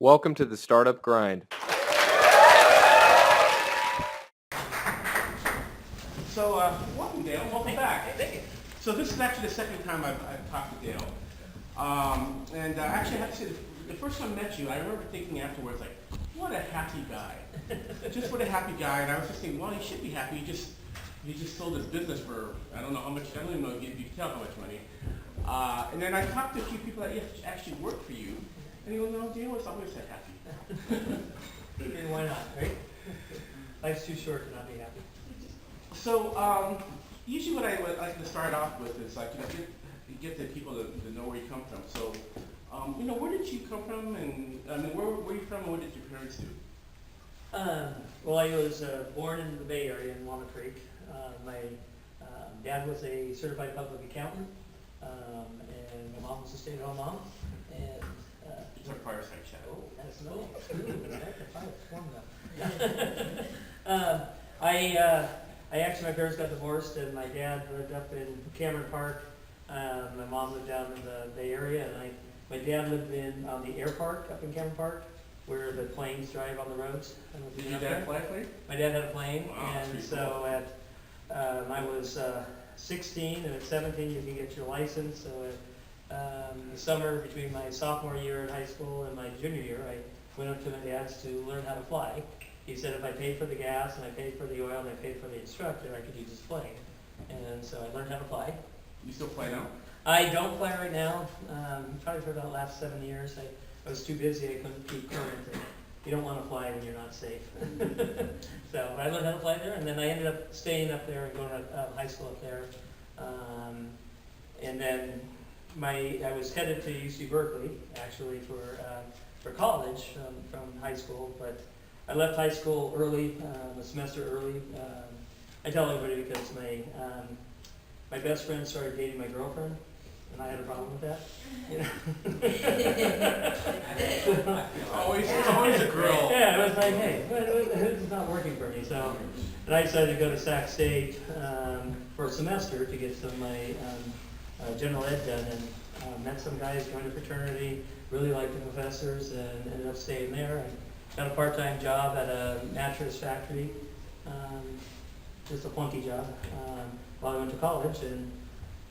Welcome to the Startup Grind. So, welcome, Dale. Welcome back. Thank you. So this is actually the second time I've talked to Dale. Actually, I have to say, the first time I met you, I remember thinking afterwards, like, what a happy guy. Just what a happy guy. And I was just thinking, well, he should be happy. He just sold his business for, I don't know how much, I don't even know if you can tell how much money. And then I talked to a few people that actually work for you. And you know, Dale was always that happy. And why not, right? Life's too short to not be happy. So, usually what I would like to start off with is like, get the people to know where you come from. So, where did you come from, and I mean, where are you from, and what did your parents do? Well, I was born in the Bay Area in Walnut Creek. My dad was a certified public accountant, and my mom was a stay-at-home mom. And It's our Fireside chat. oh, that's no. My parents got divorced, and my dad lived up in Cameron Park. My mom lived down in the Bay Area, and my dad lived on the air park up in Cameron Park, where the planes drive on the roads. Did your dad fly a plane? My dad had a plane, Wow, and so I was 16, and at 17 you can get your license. So the summer between my sophomore year in high school and my junior year, I went up to my dad's to learn how to fly. He said if I paid for the gas, and I paid for the oil, and I paid for the instructor, I could use his plane. And so I learned how to fly. You still fly now? I don't fly right now, probably for about the last 7 years. I was too busy, I couldn't keep current. And you don't want to fly when you're not safe. So I learned how to fly there, and then I ended up staying up there and going to high school up there. And then I was headed to UC Berkeley, actually, for college from high school, but I left high school early, a semester early. I tell everybody because my best friend started dating my girlfriend, and I had a problem with that. You know? It's always a girl. Yeah, it was like, hey, this is not working for me. So, and I decided to go to Sac State for a semester to get some of my general ed done, and met some guys, joined a fraternity, really liked the professors, and ended up staying there. I got a part-time job at a mattress factory, just a flunky job, while I went to college, and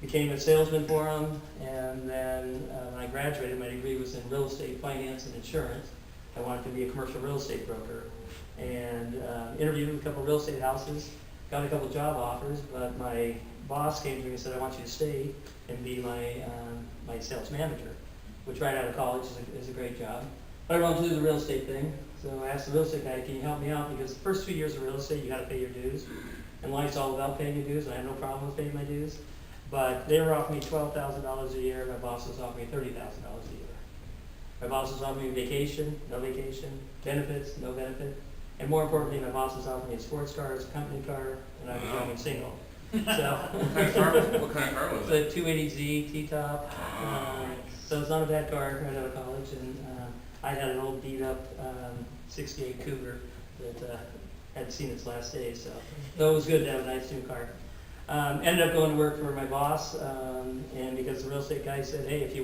became a salesman for them. And then when I graduated, my degree was in real estate finance and insurance. I wanted to be a commercial real estate broker, and interviewed with a couple of real estate houses, got a couple of job offers, but my boss came to me and said, I want you to stay and be my sales manager, which right out of college is a great job. But I wanted to do the real estate thing, so I asked the real estate guy, can you help me out? Because the first 2 years of real estate, you got to pay your dues. And life's all about paying your dues, and I have no problem with paying my dues. But they were offering me $12,000 a year, my boss was offering me $30,000 a year. My boss was offering me vacation, benefits, no benefit. And more importantly, my boss was offering me a sports car, a company car, and I was driving single. So, What kind of car was it? The 280Z T-top. So it's not a bad car right out of college. And I had an old beat up 68 Cougar that hadn't seen its last day. So it was good to have a nice new car. Ended up going to work for my boss, and because the real estate guy said, hey, if you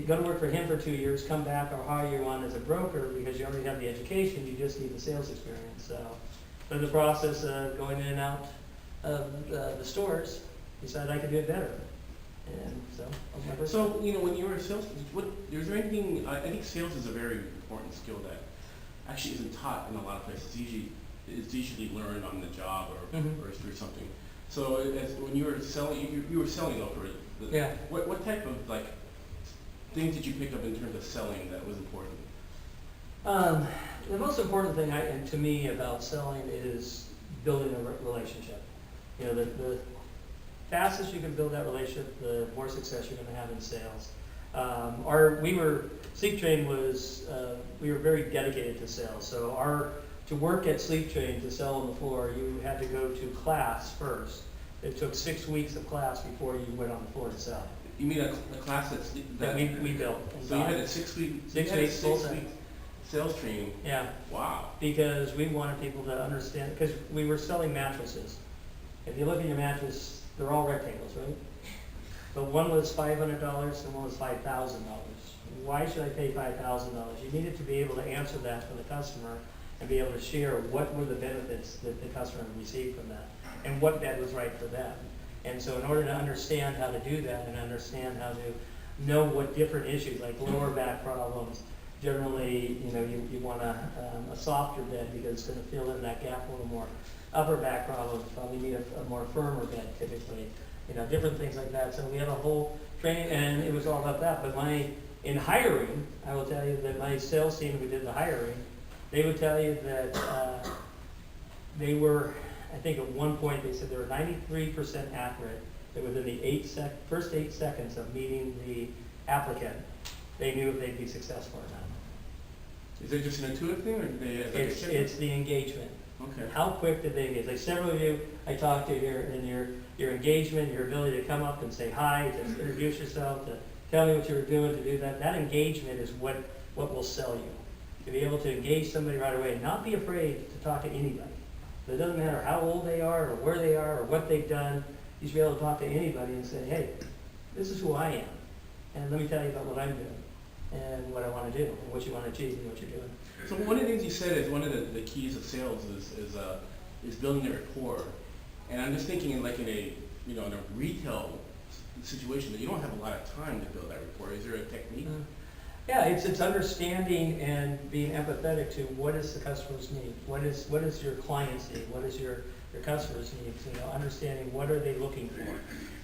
go to work for him for 2 years, come back, I'll hire you on as a broker because you already have the education, you just need the sales experience. So, but in the process of going in and out of the stores, decided I could do it better. And so, that was my first So, when you were a sales, is there anything, I think sales is a very important skill that actually isn't taught in a lot of places. It's usually learned on the job or through something. So when you were selling, you were selling over it. Yeah. What type of things did you pick up in terms of selling that was important? The most important thing to me about selling is building a relationship. The fastest you can build that relationship, the more success you're going to have in sales. Sleep Train we were very dedicated to sales. So to work at Sleep Train, to sell on the floor, you had to go to class first. It took 6 weeks of class before you went on the floor to sell. You mean a class that we built. So you had a 6 week sales training? Yeah. Wow. Because we wanted people to understand, because we were selling mattresses. If you look at your mattress, they're all rectangles, right? But one was $500 and one was $5,000. why should I pay $5,000? You needed to be able to answer that for the customer and be able to share what were the benefits that the customer received from that and what bed was right for them. And so in order to understand how to do that and understand how to know what different issues like lower back problems, generally, you want a softer bed because it's going to fill in that gap a little more. Upper back problems probably need a more firmer bed typically, different things like that. So we have a whole training, and it was all about that. But in hiring, I will tell you that my sales team who did the hiring, they would tell you that they were, I think at one point they said they were 93% accurate, that within the first 8 seconds of meeting the applicant, they knew if they'd be successful or not. Is it just an intuitive thing, or do they? It's the engagement. Okay. How quick did they engage? Like several of you I talked to here, and your engagement, your ability to come up and say hi, to introduce yourself, to tell me what you were doing, to do that. That engagement is what will sell you. To be able to engage somebody right away, and not be afraid to talk to anybody. So it doesn't matter how old they are, or where they are, or what they've done. You should be able to talk to anybody and say, hey, this is who I am, and let me tell you about what I'm doing, and what I want to do, and what you want to achieve, and what you're doing. So one of the things you said is one of the keys of sales is building a rapport, and I'm just thinking in a retail situation that you don't have a lot of time to build that rapport. Is there a technique? Yeah, it's understanding and being empathetic to what is the customer's need, what is your client's need, what is your customer's needs, understanding what are they looking for,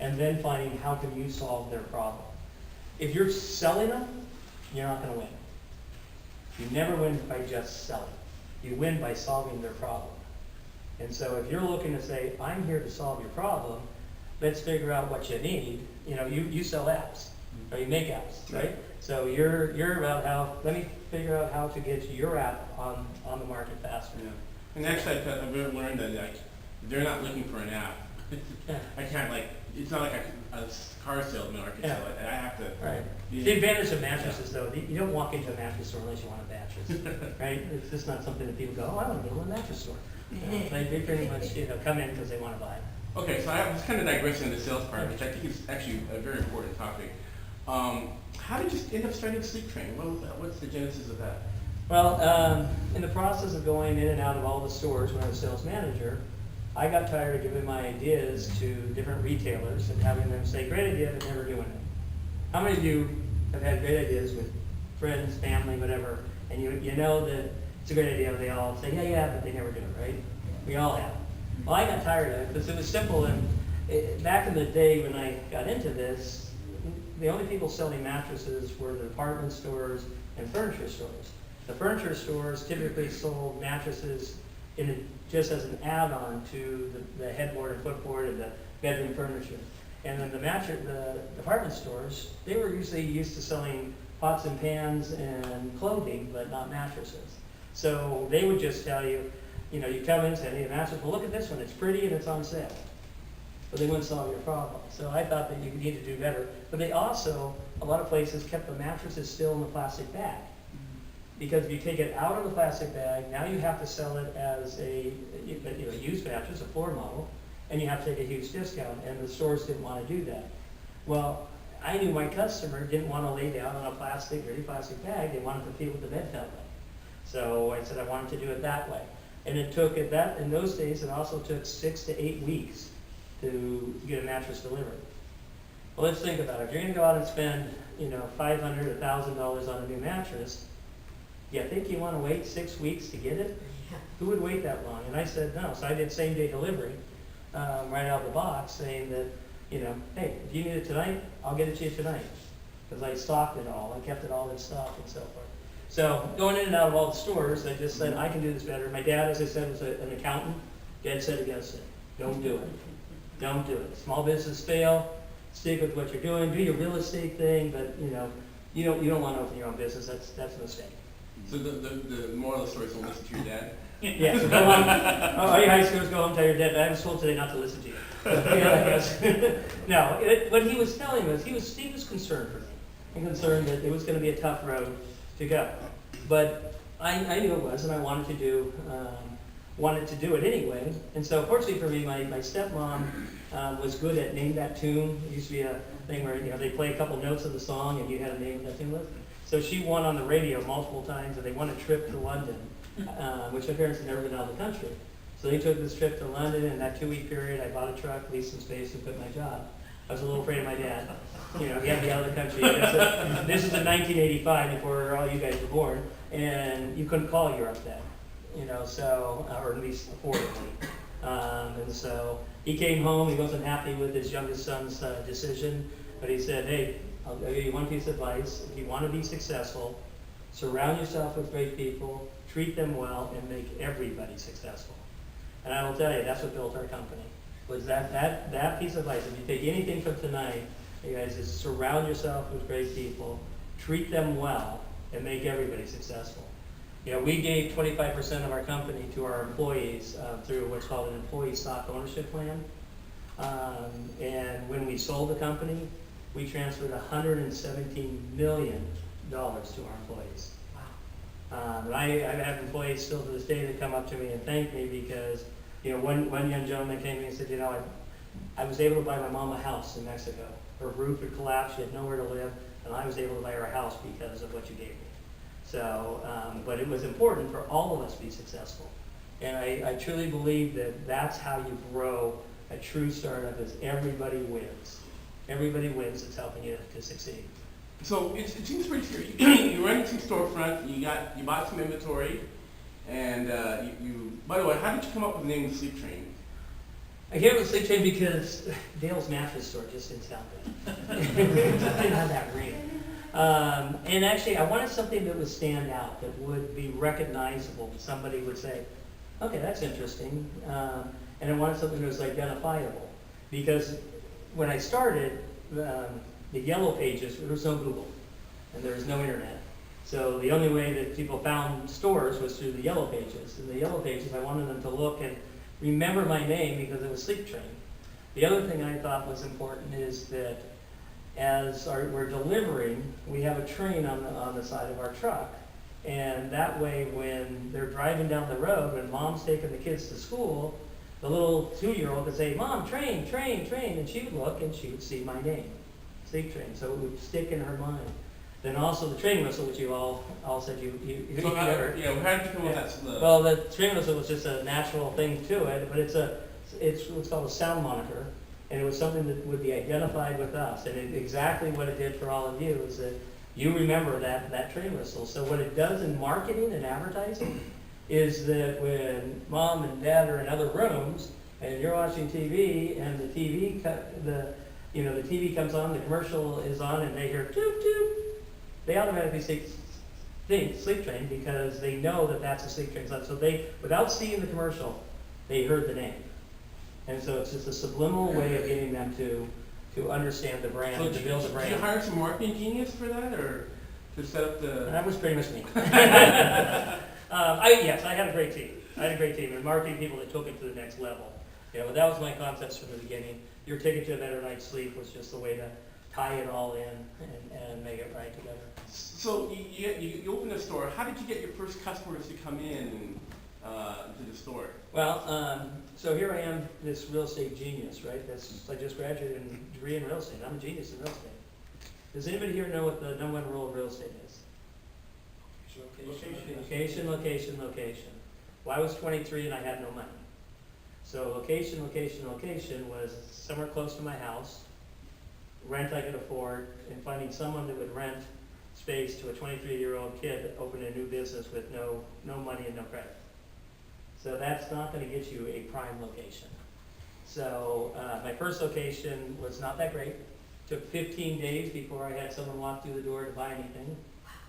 and then finding how can you solve their problem. If you're selling them, you're not going to win. You never win by just selling. You win by solving their problem. And so if you're looking to say, I'm here to solve your problem, let's figure out what you need. You sell apps, or you make apps, right? So you're about let me figure out how to get your app on the market faster. Yeah. And actually, I've learned that they're not looking for an app. I can't it's not like a car salesman or I can sell it. I have to. Right. The advantage of mattresses, though, you don't walk into a mattress store unless you want a mattress, right? It's just not something that people go, oh, I want to go to a mattress store. They pretty much come in because they want to buy it. Okay, so I was kind of digressing in the sales part, which I think is actually a very important topic. How did you end up starting the sleep training? What's the genesis of that? Well, in the process of going in and out of all the stores when I was sales manager, I got tired of giving my ideas to different retailers and having them say, great idea, but never doing it. How many of you have had great ideas with friends, family, whatever, and you know that it's a great idea, but they all say, yeah, but they never do it, right? We all have. Well, I got tired of it because it was simple, and back in the day when I got into this, the only people selling mattresses were the department stores and furniture stores. The furniture stores typically sold mattresses just as an add-on to the headboard and footboard and the bedroom furniture. And then the department stores, they were usually used to selling pots and pans and clothing, but not mattresses. So they would just tell you, you come in and say, I need a mattress. Well, look at this one. It's pretty and it's on sale. But they wouldn't solve your problem. So I thought that you need to do better. But they also, a lot of places kept the mattresses still in the plastic bag. Because if you take it out of the plastic bag, now you have to sell it as a used mattress, a floor model, and you have to take a huge discount, and the stores didn't want to do that. Well, I knew my customer didn't want to lay down on a dirty plastic bag. They wanted to feel what the bed felt like. So I said I wanted to do it that way. And it took, in those days, it also took 6 to 8 weeks to get a mattress delivered. Well, let's think about it. If you're going to go out and spend, $500, $1,000 on a new mattress, you think you want to wait 6 weeks to get it? Yeah. Who would wait that long? And I said no. So I did same-day delivery right out of the box, saying that, hey, if you need it tonight, I'll get it to you tonight. Because I stocked it all. I kept it all in stock and so forth. So going in and out of all the stores, I just said, I can do this better. My dad, as I said, was an accountant. Dad said against it. Don't do it. Don't do it. Small business fail. Stick with what you're doing. Do your real estate thing, but you don't want to open your own business. That's a mistake. So the moral of the story is don't listen to your dad? Yeah, so go home. All you high schoolers go home, tell your dad, I was told today not to listen to you. No, what he was telling us, he was concerned for me. And concerned that it was going to be a tough road to go. But I knew it was, and I wanted to do it anyway. And so fortunately for me, my stepmom was good at name that tune. It used to be a thing where they play a couple notes of the song and you had to name what that tune was. So she won on the radio multiple times, and they won a trip to London, which my parents had never been out of the country. So they took this trip to London, and in that 2-week period, I bought a truck, leased some space, and quit my job. I was a little afraid of my dad. You know, he had to be out of the country. This is in 1985, before all you guys were born, and you couldn't call Europe then, you know, so, or at least affordably. And so he came home, he wasn't happy with his youngest son's decision, but he said, hey, I'll give you one piece of advice. If you want to be successful, surround yourself with great people, treat them well, and make everybody successful. And I will tell you, that's what built our company, was that piece of advice. If you take anything from tonight, you guys, is surround yourself with great people, treat them well, and make everybody successful. You know, we gave 25% of our company to our employees through what's called an employee stock ownership plan. And when we sold the company, we transferred $117 million to our employees. Wow. And I have employees still to this day that come up to me and thank me because, you know, one young gentleman came to me and said, you know, I was able to buy my mom a house in Mexico. Her roof had collapsed, she had nowhere to live, and I was able to buy her a house because of what you gave me. So, but it was important for all of us to be successful. And I truly believe that that's how you grow a true startup, is everybody wins. Everybody wins that's helping you to succeed. So it seems pretty scary. You run into storefront, you bought some inventory, and by the way, how did you come up with the name Sleep Train? I came up with Sleep Train because Dale's mattress store just didn't sound good. It didn't have that ring. And actually, I wanted something that would stand out, that would be recognizable. Somebody would say, okay, that's interesting. And I wanted something that was identifiable. Because when I started, the yellow pages, there was no Google, and there was no internet. So the only way that people found stores was through the yellow pages. And the yellow pages, I wanted them to look and remember my name because it was Sleep Train. The other thing I thought was important is that as we're delivering, we have a train on the side of our truck. And that way, when they're driving down the road, when mom's taking the kids to school, the little 2-year-old could say, Mom, train, train, train. And she would look and she would see my name, Sleep Train. So it would stick in her mind. Then also the train whistle, which you all said you so never. Yeah, how did you come up with that? Well, the train whistle was just a natural thing to it, but it's what's called a sound monitor. And it was something that would be identified with us. And exactly what it did for all of you is that you remember that train whistle. So what it does in marketing and advertising is that when mom and dad are in other rooms and you're watching TV and the TV comes on, the commercial is on, and they hear toot toot, they automatically think Sleep Train because they know that that's a Sleep Train. So they, without seeing the commercial, they heard the name. And so it's just a subliminal way of getting them to understand the brand, so to build the brand. Did you hire some marketing genius for that, or to set up the... That was pretty much me. Yes, I had a great team. And marketing people that took it to the next level. You know, that was my concepts from the beginning. Your ticket to a better night's sleep was just the way to tie it all in and make it right together. So you opened a store. How did you get your first customers to come in to the store? Well, so here I am, this real estate genius, right? I just graduated in a degree in real estate. I'm a genius in real estate. Does anybody here know what the number one rule of real estate is? Location, location, location. Well, I was 23 and I had no money. So location, location, location was somewhere close to my house, rent I could afford, and finding someone that would rent space to a 23-year-old kid opening a new business with no money and no credit. So that's not going to get you a prime location. So my first location was not that great. Took 15 days before I had someone walk through the door to buy anything.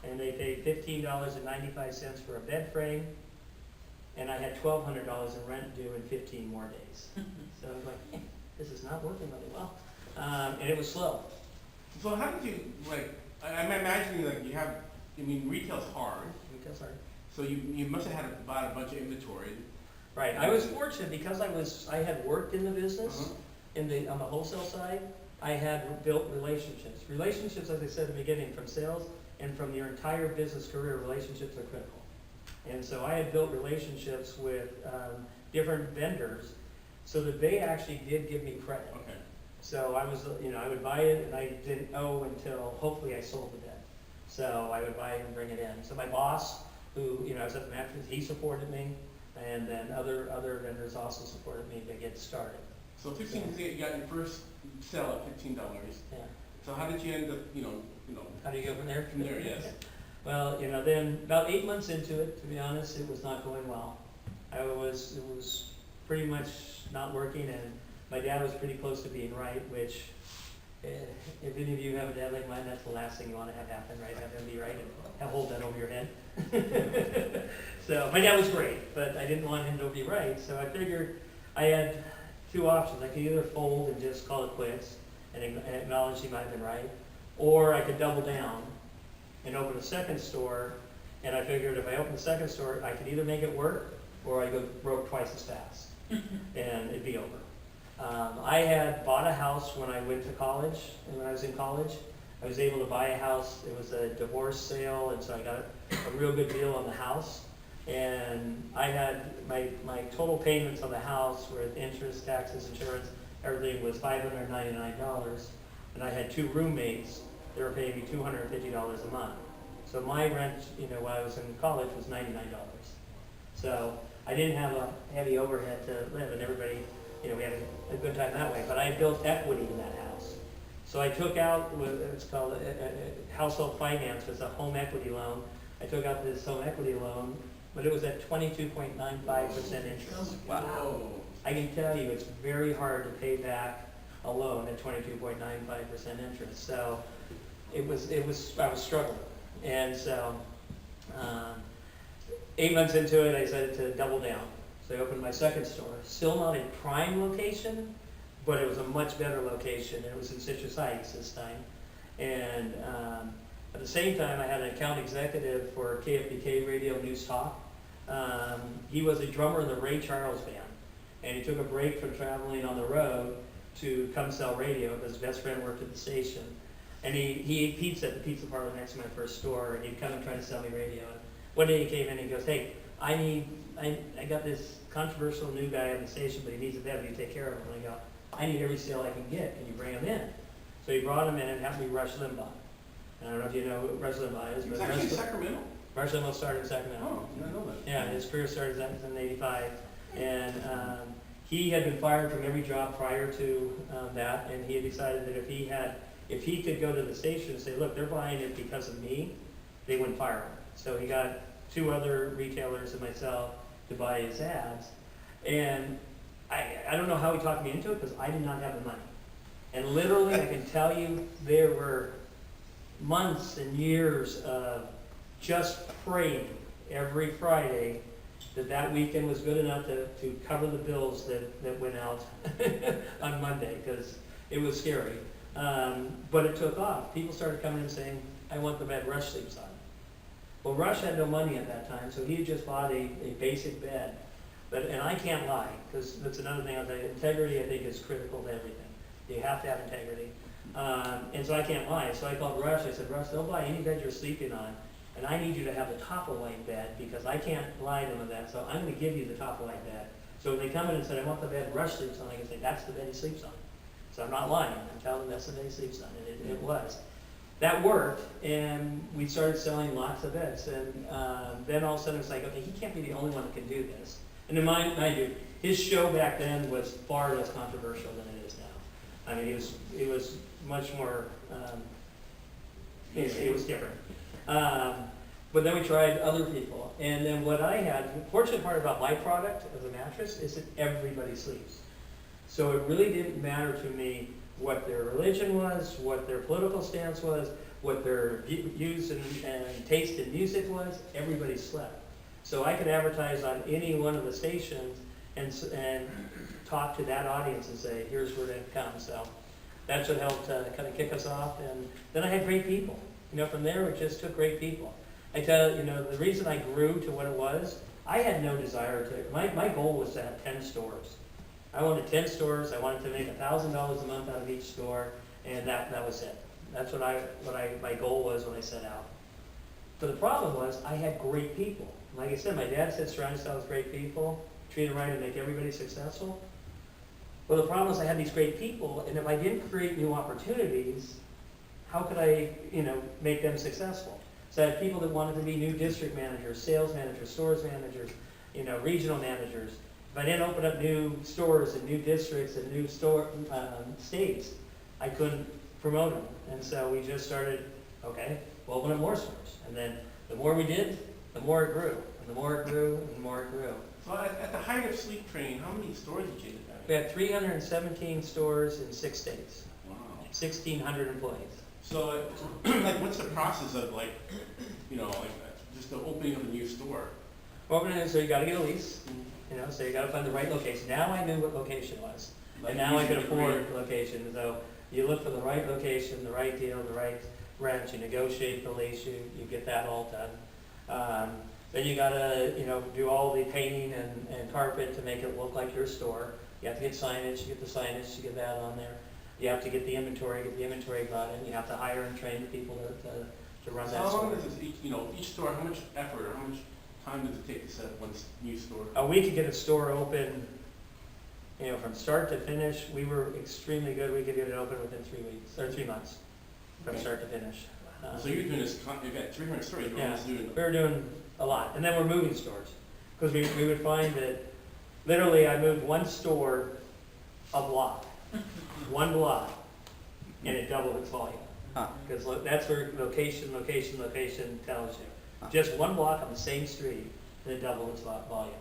And they paid $15.95 for a bed frame. And I had $1,200 in rent due in 15 more days. So I was like, this is not working really well. And it was slow. So how did you, I'm imagining retail's hard. Retail's hard. So you must have had to buy a bunch of inventory. Right. I was fortunate because I had worked in the business on the wholesale side. I had built relationships. Relationships, as I said at the beginning, from sales and from your entire business career, relationships are critical. And so I had built relationships with different vendors so that they actually did give me credit. Okay. So I would buy it and I didn't owe until hopefully I sold the bed. So I would buy and bring it in. So my boss, who, I was at the mattress, he supported me, and then other vendors also supported me to get started. So 15, you got your first sale at $15. Yeah. So how did you end up, How do you go from there? from there, yes? Well, then about 8 months into it, to be honest, it was not going well. It was pretty much not working, and my dad was pretty close to being right, which, if any of you have a dad like mine, that's the last thing you want to have happen, right? Have him be right and hold that over your head. So my dad was great, but I didn't want him to be right, so I figured I had two options. I could either fold and just call it quits and acknowledge he might have been right, or I could double down and open a second store, and I figured if I opened the second store, I could either make it work, or I go broke twice as fast, and it'd be over. I had bought a house when I went to college, and when I was in college, I was able to buy a house. It was a divorce sale, and so I got a real good deal on the house. And I had my total payments on the house with interest, taxes, insurance, everything was $599. And I had two roommates. They were paying me $250 a month. So my rent, while I was in college was $99. So I didn't have a heavy overhead to live, and everybody, we had a good time that way. But I built equity in that house. So I took out it's called a household finance. It's a home equity loan. I took out this home equity loan, but it was at 22.95% interest. Wow. I can tell you it's very hard to pay back a loan at 22.95% interest. So I was struggling. And so 8 months into it, I decided to double down. So I opened my second store. Still not a prime location, but it was a much better location. It was in Citrus Heights this time. And at the same time, I had an account executive for KFBK Radio News Talk. He was a drummer in the Ray Charles band, and he took a break from traveling on the road to come sell radio because his best friend worked at the station. And he ate pizza at the pizza parlor next to my first store, and he'd come and try to sell me radio. And one day he came in and he goes, "Hey, I got this controversial new guy on the station, but he needs a vet. Will you take care of him?" And I go, "I need every sale I can get. Can you bring him in?" So he brought him in and had me Rush Limbaugh. And I don't know if you know who Rush Limbaugh is, He was but actually in Sacramento? Rush Limbaugh started in Sacramento. Oh, I didn't know that. Yeah, his career started in '85, and he had been fired from every job prior to that, and he had decided that if he could go to the station and say, "Look, they're buying it because of me," they wouldn't fire him. So he got two other retailers and myself to buy his ads, and I don't know how he talked me into it because I did not have the money. And literally, I can tell you, there were months and years of just praying every Friday that weekend was good enough to cover the bills that went out on Monday, because it was scary. But it took off. People started coming and saying, "I want the bed Rush sleeps on." Well, Rush had no money at that time, so he had just bought a basic bed. And I can't lie, because that's another thing I'll tell you. Integrity, I think, is critical to everything. You have to have integrity. And so I can't lie. So I called Rush. I said, "Rush, they'll buy any bed you're sleeping on, and I need you to have the top-of-line bed, because I can't lie to them with that, so I'm going to give you the top-of-line bed." So when they come in and said, "I want the bed Rush sleeps on," I can say, "That's the bed he sleeps on." So I'm not lying. I'm telling them that's the bed he sleeps on. And it was. That worked, and we started selling lots of beds. And then all of a sudden it's like, okay, he can't be the only one that can do this. And in mind you, his show back then was far less controversial than it is now. I mean, it was much more, it was different. But then we tried other people. And then what I had, the fortunate part about my product as a mattress is that everybody sleeps. So it really didn't matter to me what their religion was, what their political stance was, what their views and taste in music was. Everybody slept. So I could advertise on any one of the stations and talk to that audience and say, "Here's where to come." So that's what helped kind of kick us off. And then I had great people. From there, it just took great people. I tell you, the reason I grew to what it was, I had no desire to. My goal was to have 10 stores. I wanted 10 stores. I wanted to make $1,000 a month out of each store, and that was it. That's what my goal was when I set out. But the problem was I had great people. Like I said, my dad said surround yourself with great people, treat them right, and make everybody successful. Well, the problem is I had these great people, and if I didn't create new opportunities, how could I, make them successful? So I had people that wanted to be new district managers, sales managers, stores managers, regional managers. If I didn't open up new stores and new districts and new states, I couldn't promote them. And so we just started, okay, we'll open up more stores. And then the more we did, the more it grew. And the more it grew, and the more it grew. So at the height of sleep training, how many stores did you have? We had 317 stores in 6 states, Wow. 1,600 employees. So, like, what's the process of, like, just the opening of a new store? Opening it, so you got to get a lease, so you got to find the right location. Now I knew what location was, Like, and now I could usually afford location. So you look for the right location, the right deal, the right rent. You negotiate the lease. You get that all done. Then you got to do all the painting and carpet to make it look like your store. You have to get signage. You get the signage. You get that on there. You have to get the inventory brought in. You have to hire and train the people to run that How store. long does this, each store, how much effort or how much time does it take to set up one new store? We could get a store open, from start to finish. We were extremely good. We could get it open within 3 weeks, or 3 months, from Okay. start to finish. So you're doing this, you've got 300 stores, you're Yeah, almost doing we were doing a lot. And then we're moving stores. Because we would find that, literally, I moved one store a block. One block, and it doubled its volume. Because that's where location tells you. Just one block on the same street, and it doubled its volume.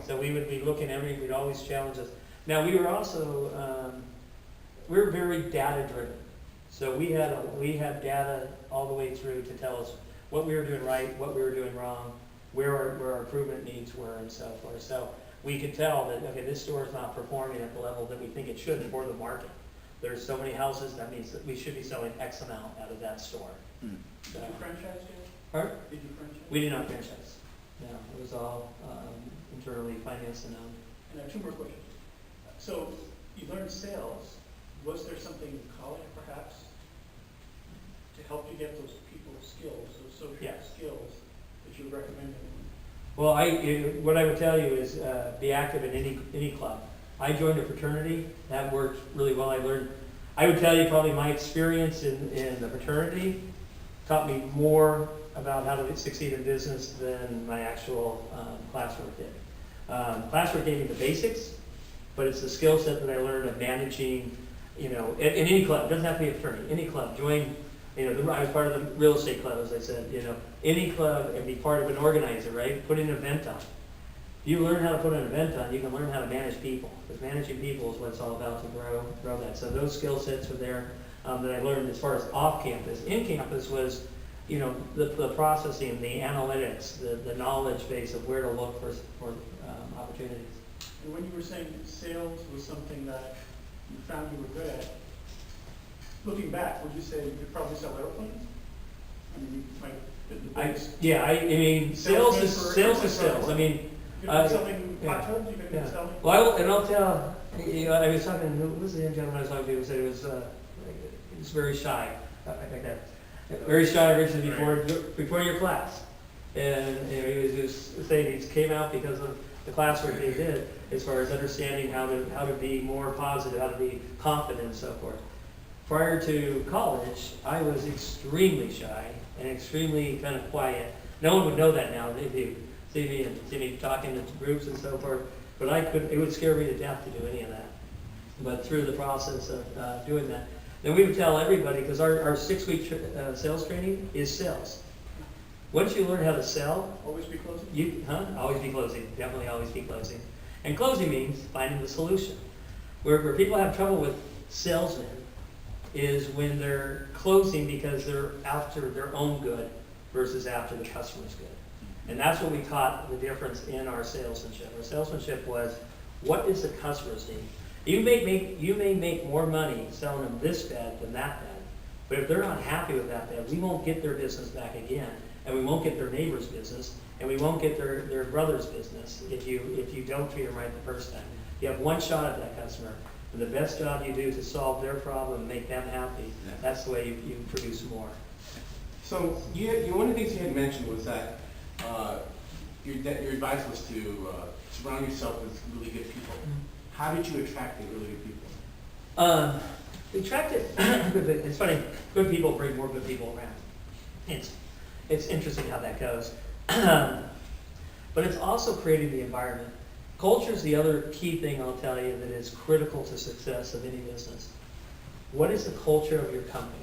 So we would be looking we'd always challenge us. Now, we were also, we were very data driven. So we had data all the way through to tell us what we were doing right, what we were doing wrong, where our improvement needs were, and so forth. So we could tell that, okay, this store is not performing at the level that we think it should for the market. There's so many houses, that means that we should be selling X amount out of that store. So, Did you franchise yet? Pardon? Did you franchise? We did not franchise. No, it was all internally financed and owned. And I have 2 more questions. So you learned sales. Was there something in college, perhaps, to help you get those people skills, those social Yes. skills that you would recommend? Well, what I would tell you is be active in any club. I joined a fraternity. That worked really well. I would tell you probably my experience in the fraternity taught me more about how to succeed in business than my actual classwork did. Classwork gave me the basics, but it's the skill set that I learned of managing, in any club. It doesn't have to be a fraternity. Any club. Join, I was part of the real estate club, as I said. Any club and be part of an organizer, right? Put an event on. If you learn how to put an event on, you can learn how to manage people. Because managing people is what it's all about to grow that. So those skill sets are there that I learned as far as off campus. In campus was, the processing, the analytics, the knowledge base of where to look for opportunities. And when you were saying that sales was something that you found you were good at, looking back, would you say you could probably sell airplanes? I mean, you might the biggest. Sales is sales. I mean, You've been selling yeah. hot tubs, you've been Yeah. selling. Well, I'll tell, I was talking, who was the young gentleman I was talking to, who said he was very shy, like that. Very shy originally before your class. And he was just saying he came out because of the classwork they did as far as understanding how to be more positive, how to be confident and so forth. Prior to college, I was extremely shy and extremely kind of quiet. No one would know that now. They'd see me talking to groups and so forth, but it would scare me to death to do any of that. But through the process of doing that, then we would tell everybody, because our 6-week sales training is sales. Once you learn how to sell, Always be closing? always be closing, definitely always be closing. And closing means finding the solution. Where people have trouble with salesmen is when they're closing because they're after their own good versus after the customer's good. And that's what we taught the difference in our salesmanship. Our salesmanship was, what is the customer's need? You may make more money selling them this bed than that bed, but if they're not happy with that bed, we won't get their business back again, and we won't get their neighbor's business, and we won't get their brother's business if you don't treat them right the first time. You have one shot at that customer, and the best job you do to solve their problem and make them happy, that's the way you produce more. So one of the things you had mentioned was that your advice was to surround yourself with really good people. How did you attract the really good people? We attracted, it's funny, good people bring more good people around. It's interesting how that goes. But it's also creating the environment. Culture is the other key thing I'll tell you that is critical to success of any business. What is the culture of your company?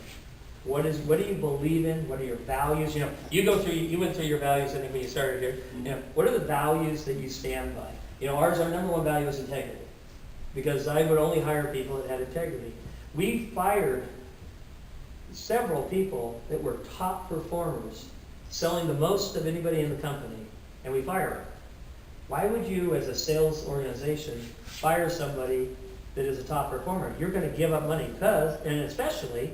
What do you believe in? What are your values? You know, you went through your values, I think, when you started here. You know, what are the values that you stand by? You know, our number one value is integrity. Because I would only hire people that had integrity. We fired several people that were top performers, selling the most of anybody in the company, and we fired them. Why would you, as a sales organization, fire somebody that is a top performer? You're going to give up money and especially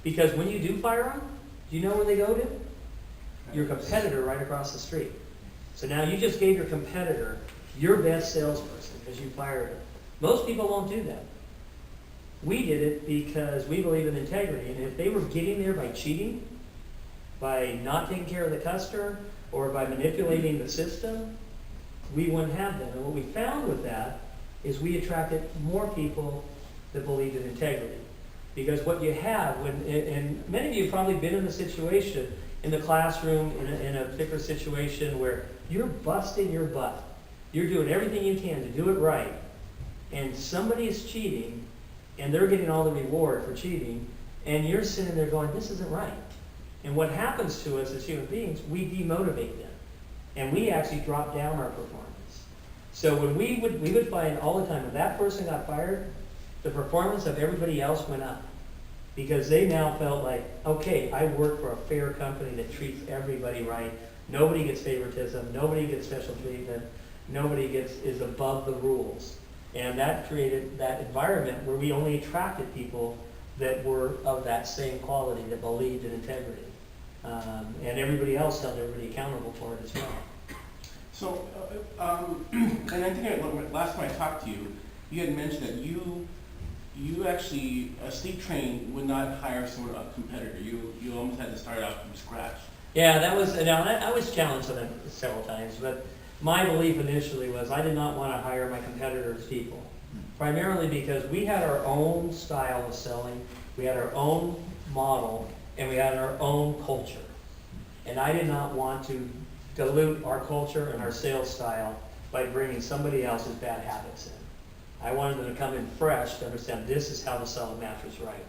because when you do fire them, do you know where they go to? Your competitor right across the street. So now you just gave your competitor your best salesperson because you fired him. Most people won't do that. We did it because we believe in integrity, and if they were getting there by cheating, by not taking care of the customer, or by manipulating the system, we wouldn't have them. And what we found with that is we attracted more people that believed in integrity. Because what you have, and many of you have probably been in a situation, in the classroom, in a particular situation where you're busting your butt. You're doing everything you can to do it right, and somebody is cheating, and they're getting all the reward for cheating, and you're sitting there going, this isn't right. And what happens to us as human beings, we demotivate them. And we actually drop down our performance. So when we would find all the time, when that person got fired, the performance of everybody else went up. Because they now felt like, okay, I work for a fair company that treats everybody right. Nobody gets favoritism, nobody gets special treatment, nobody is above the rules. And that created that environment where we only attracted people that were of that same quality, that believed in integrity. And everybody else held everybody accountable for it as well. So, and I think last time I talked to you, you had mentioned that you actually, Sleep Train would not hire someone, a competitor. You almost had to start out from scratch. Yeah, that was, now I was challenged on it several times, but my belief initially was I did not want to hire my competitors' people. Primarily because we had our own style of selling, we had our own model, and we had our own culture. And I did not want to dilute our culture and our sales style by bringing somebody else's bad habits in. I wanted them to come in fresh to understand this is how to sell a mattress right.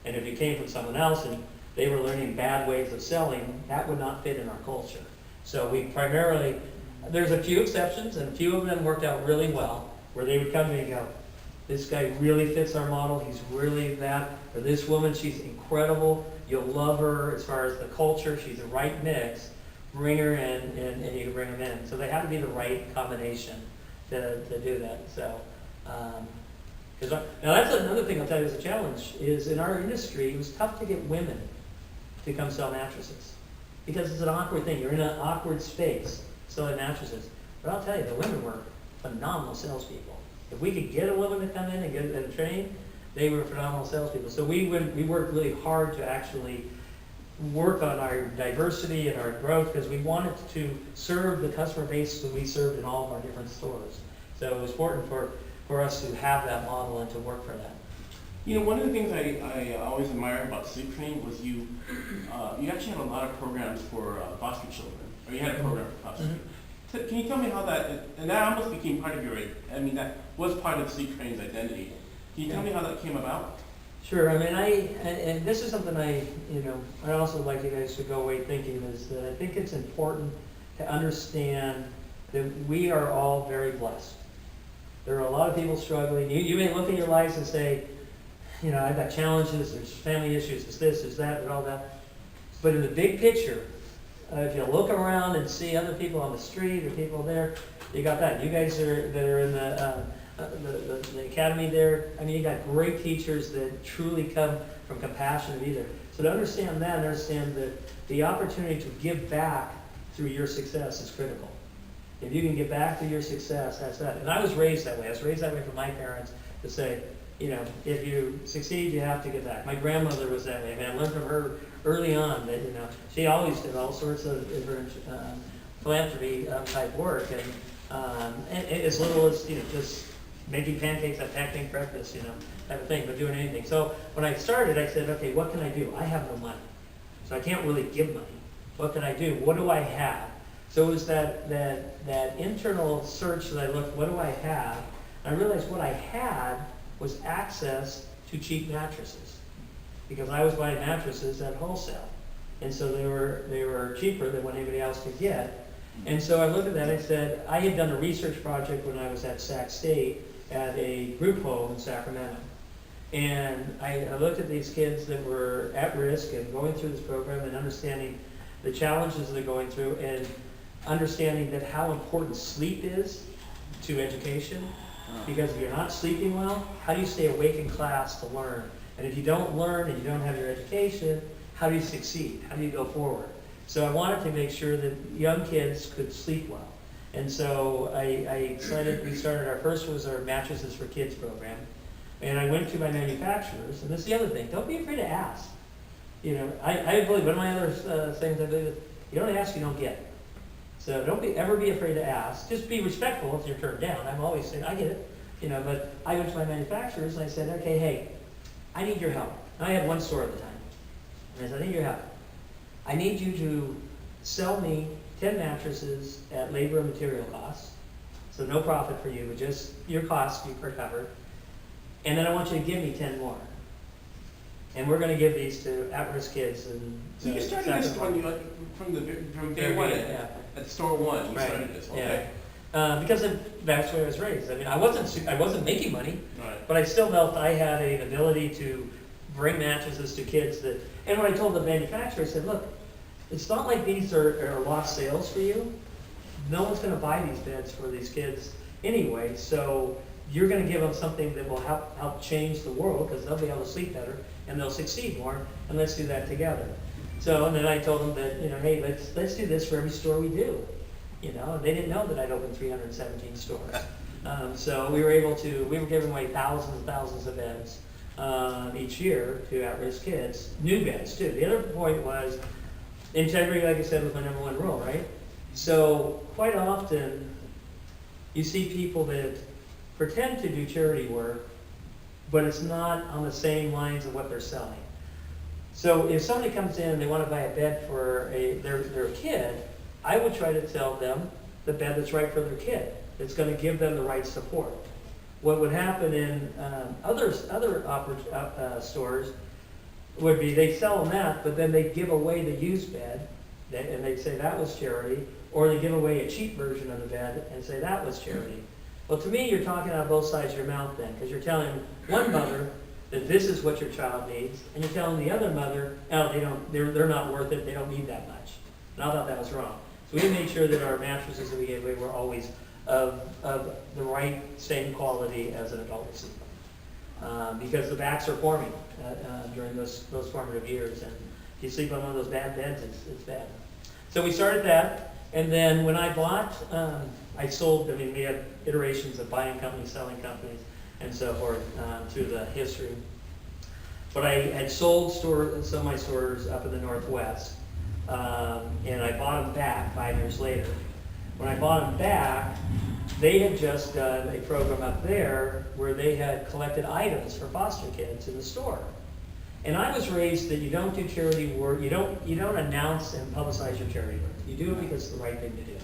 And if it came from someone else and they were learning bad ways of selling, that would not fit in our culture. So we primarily, there's a few exceptions, and a few of them worked out really well, where they would come to me and go, this guy really fits our model, he's really that, or this woman, she's incredible, you'll love her as far as the culture, she's the right mix, bring her in, and you can bring them in. So they had to be the right combination to do that. So, now that's another thing I'll tell you is a challenge, is in our industry, it was tough to get women to come sell mattresses. Because it's an awkward thing, you're in an awkward space selling mattresses. But I'll tell you, the women were phenomenal salespeople. If we could get a woman to come in and get trained, they were phenomenal salespeople. So we worked really hard to actually work on our diversity and our growth because we wanted to serve the customer base that we served in all of our different stores. So it was important for us to have that model and to work for that. You know, one of the things I always admire about Sleep Train was you actually have a lot of programs for foster children, or you had a program for foster children. Can you tell me how that, and that almost became part of your, I mean, that was part of Sleep Train's identity. Can you tell me how that came about? Sure. I mean, and this is something I also like you guys to go away thinking is that I think it's important to understand that we are all very blessed. There are a lot of people struggling. You may look at your lives and say, I've got challenges, there's family issues, there's this, there's that, and all that. But in the big picture, if you look around and see other people on the street or people there, you got that. You guys that are in the academy there, I mean, you got great teachers that truly come from compassion and either. So to understand that, understand that the opportunity to give back through your success is critical. If you can give back through your success, that's that. And I was raised that way. I was raised that way from my parents to say, if you succeed, you have to give back. My grandmother was that way. I mean, I learned from her early on that, she always did all sorts of different philanthropy type work. And as little as, just making pancakes at pancake breakfast, type of thing, but doing anything. So when I started, I said, okay, what can I do? I have no money, so I can't really give money. What can I do? What do I have? So it was that internal search that I looked, what do I have? And I realized what I had was access to cheap mattresses, because I was buying mattresses at wholesale. And so they were cheaper than what anybody else could get. And so I looked at that, I said, I had done a research project when I was at Sac State at a group home in Sacramento. And I looked at these kids that were at risk and going through this program and understanding the challenges they're going through and understanding that how important sleep is to education. Because if you're not sleeping well, how do you stay awake in class to learn? And if you don't learn and you don't have your education, how do you succeed? How do you go forward? So I wanted to make sure that young kids could sleep well. And so we started, our first was our Mattresses for Kids program. And I went to my manufacturers, and this is the other thing, don't be afraid to ask. I believe, one of my other things I believe is, you don't ask, you don't get. So don't ever be afraid to ask. Just be respectful if you're turned down. I'm always saying, I get it. But I went to my manufacturers and I said, okay, hey, I need your help. And I had one store at the time. And I said, I need your help. I need you to sell me 10 mattresses at labor and material costs. So no profit for you, but just your costs you covered. And then I want you to give me 10 more. And we're going to give these to at-risk kids. So you started this from day one at store one. You started this, okay? Yeah. Because that's where I was raised. I mean, I wasn't making money, Right. but I still felt I had an ability to bring mattresses to kids. And when I told the manufacturer, I said, look, it's not like these are lost sales for you. No one's going to buy these beds for these kids anyway. So you're going to give them something that will help change the world, because they'll be able to sleep better and they'll succeed more, and let's do that together. So, and then I told them that, hey, let's do this for every store we do. And they didn't know that I'd opened 317 stores. So we were giving away thousands and thousands of beds each year to at-risk kids, new beds too. The other point was, integrity, like I said, was my number one rule, right? So quite often, you see people that pretend to do charity work, but it's not on the same lines of what they're selling. So if somebody comes in and they want to buy a bed for their kid, I would try to tell them the bed that's right for their kid. It's going to give them the right support. What would happen in other stores would be they sell them that, but then they give away the used bed, and they say that was charity, or they give away a cheap version of the bed and say that was charity. Well, to me, you're talking out both sides of your mouth then, because you're telling one mother that this is what your child needs, and you're telling the other mother, oh, they're not worth it, they don't need that much. And I thought that was wrong. So we made sure that our mattresses that we gave away were always of the right, same quality as an adult would sleep on. Because the backs are forming during those formative years, and if you sleep on one of those bad beds, it's bad. So we started that, and then when I bought, I sold, we had iterations of buying companies, selling companies, and so forth through the history. But I had sold some of my stores up in the Northwest, and I bought them back 5 years later. When I bought them back, they had just done a program up there where they had collected items for foster kids in the store. And I was raised that you don't do charity work, you don't announce and publicize your charity work. You do it because it's the right thing to do.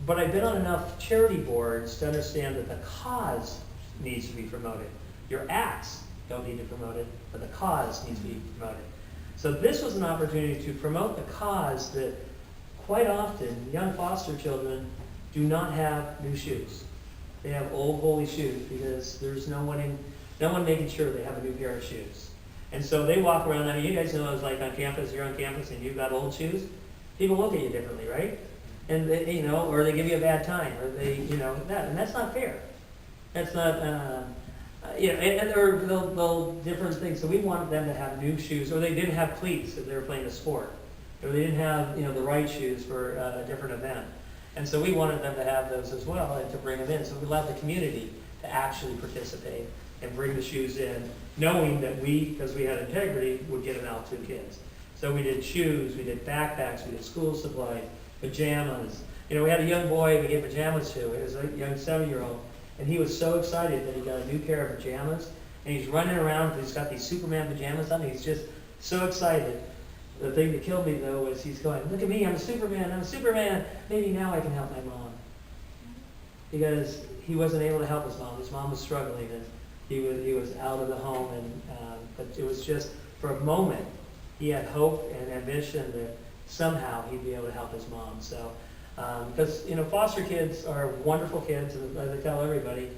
But I've been on enough charity boards to understand that the cause needs to be promoted. Your acts don't need to promote it, but the cause needs to be promoted. So this was an opportunity to promote the cause that quite often young foster children do not have new shoes. They have old holy shoes because there's no one making sure they have a new pair of shoes. And so they walk around, you guys know it's like on campus, you're on campus and you've got old shoes. People look at you differently, right? And they, or they give you a bad time, or they, and that's not fair. That's not, and they'll different things. So we wanted them to have new shoes, or they didn't have cleats if they were playing a sport, or they didn't have, the right shoes for a different event. And so we wanted them to have those as well and to bring them in. So we allowed the community to actually participate and bring the shoes in, knowing that we, because we had integrity, would get them out to kids. So we did shoes, we did backpacks, we did school supplies, pajamas. We had a young boy we gave pajamas to. He was a young 7-year-old. And he was so excited that he got a new pair of pajamas, and he's running around, he's got these Superman pajamas on, and he's just so excited. The thing that killed me, though, was he's going, look at me, I'm a Superman, maybe now I can help my mom. Because he wasn't able to help his mom. His mom was struggling, and he was out of the home, and but it was just, for a moment, he had hope and ambition that somehow he'd be able to help his mom. So, because, foster kids are wonderful kids, and as I tell everybody,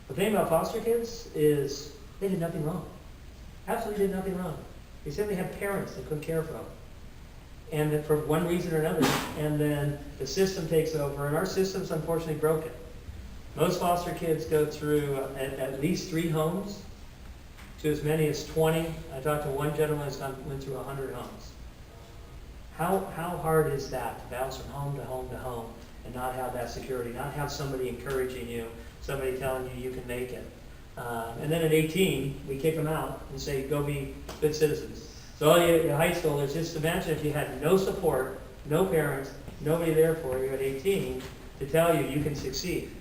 the thing about foster kids is they did nothing wrong. Absolutely did nothing wrong. They simply had parents that couldn't care for them. And that for one reason or another, and then the system takes over, and our system's unfortunately broken. Most foster kids go through at least 3 homes, to as many as 20. I talked to one gentleman who's went through 100 homes. How hard is that to bounce from home to home to home and not have that security, not have somebody encouraging you, somebody telling you you can make it? And then at 18, we kick them out and say, go be good citizens. So all you high schoolers, just imagine if you had no support, no parents, nobody there for you at 18 to tell you you can succeed,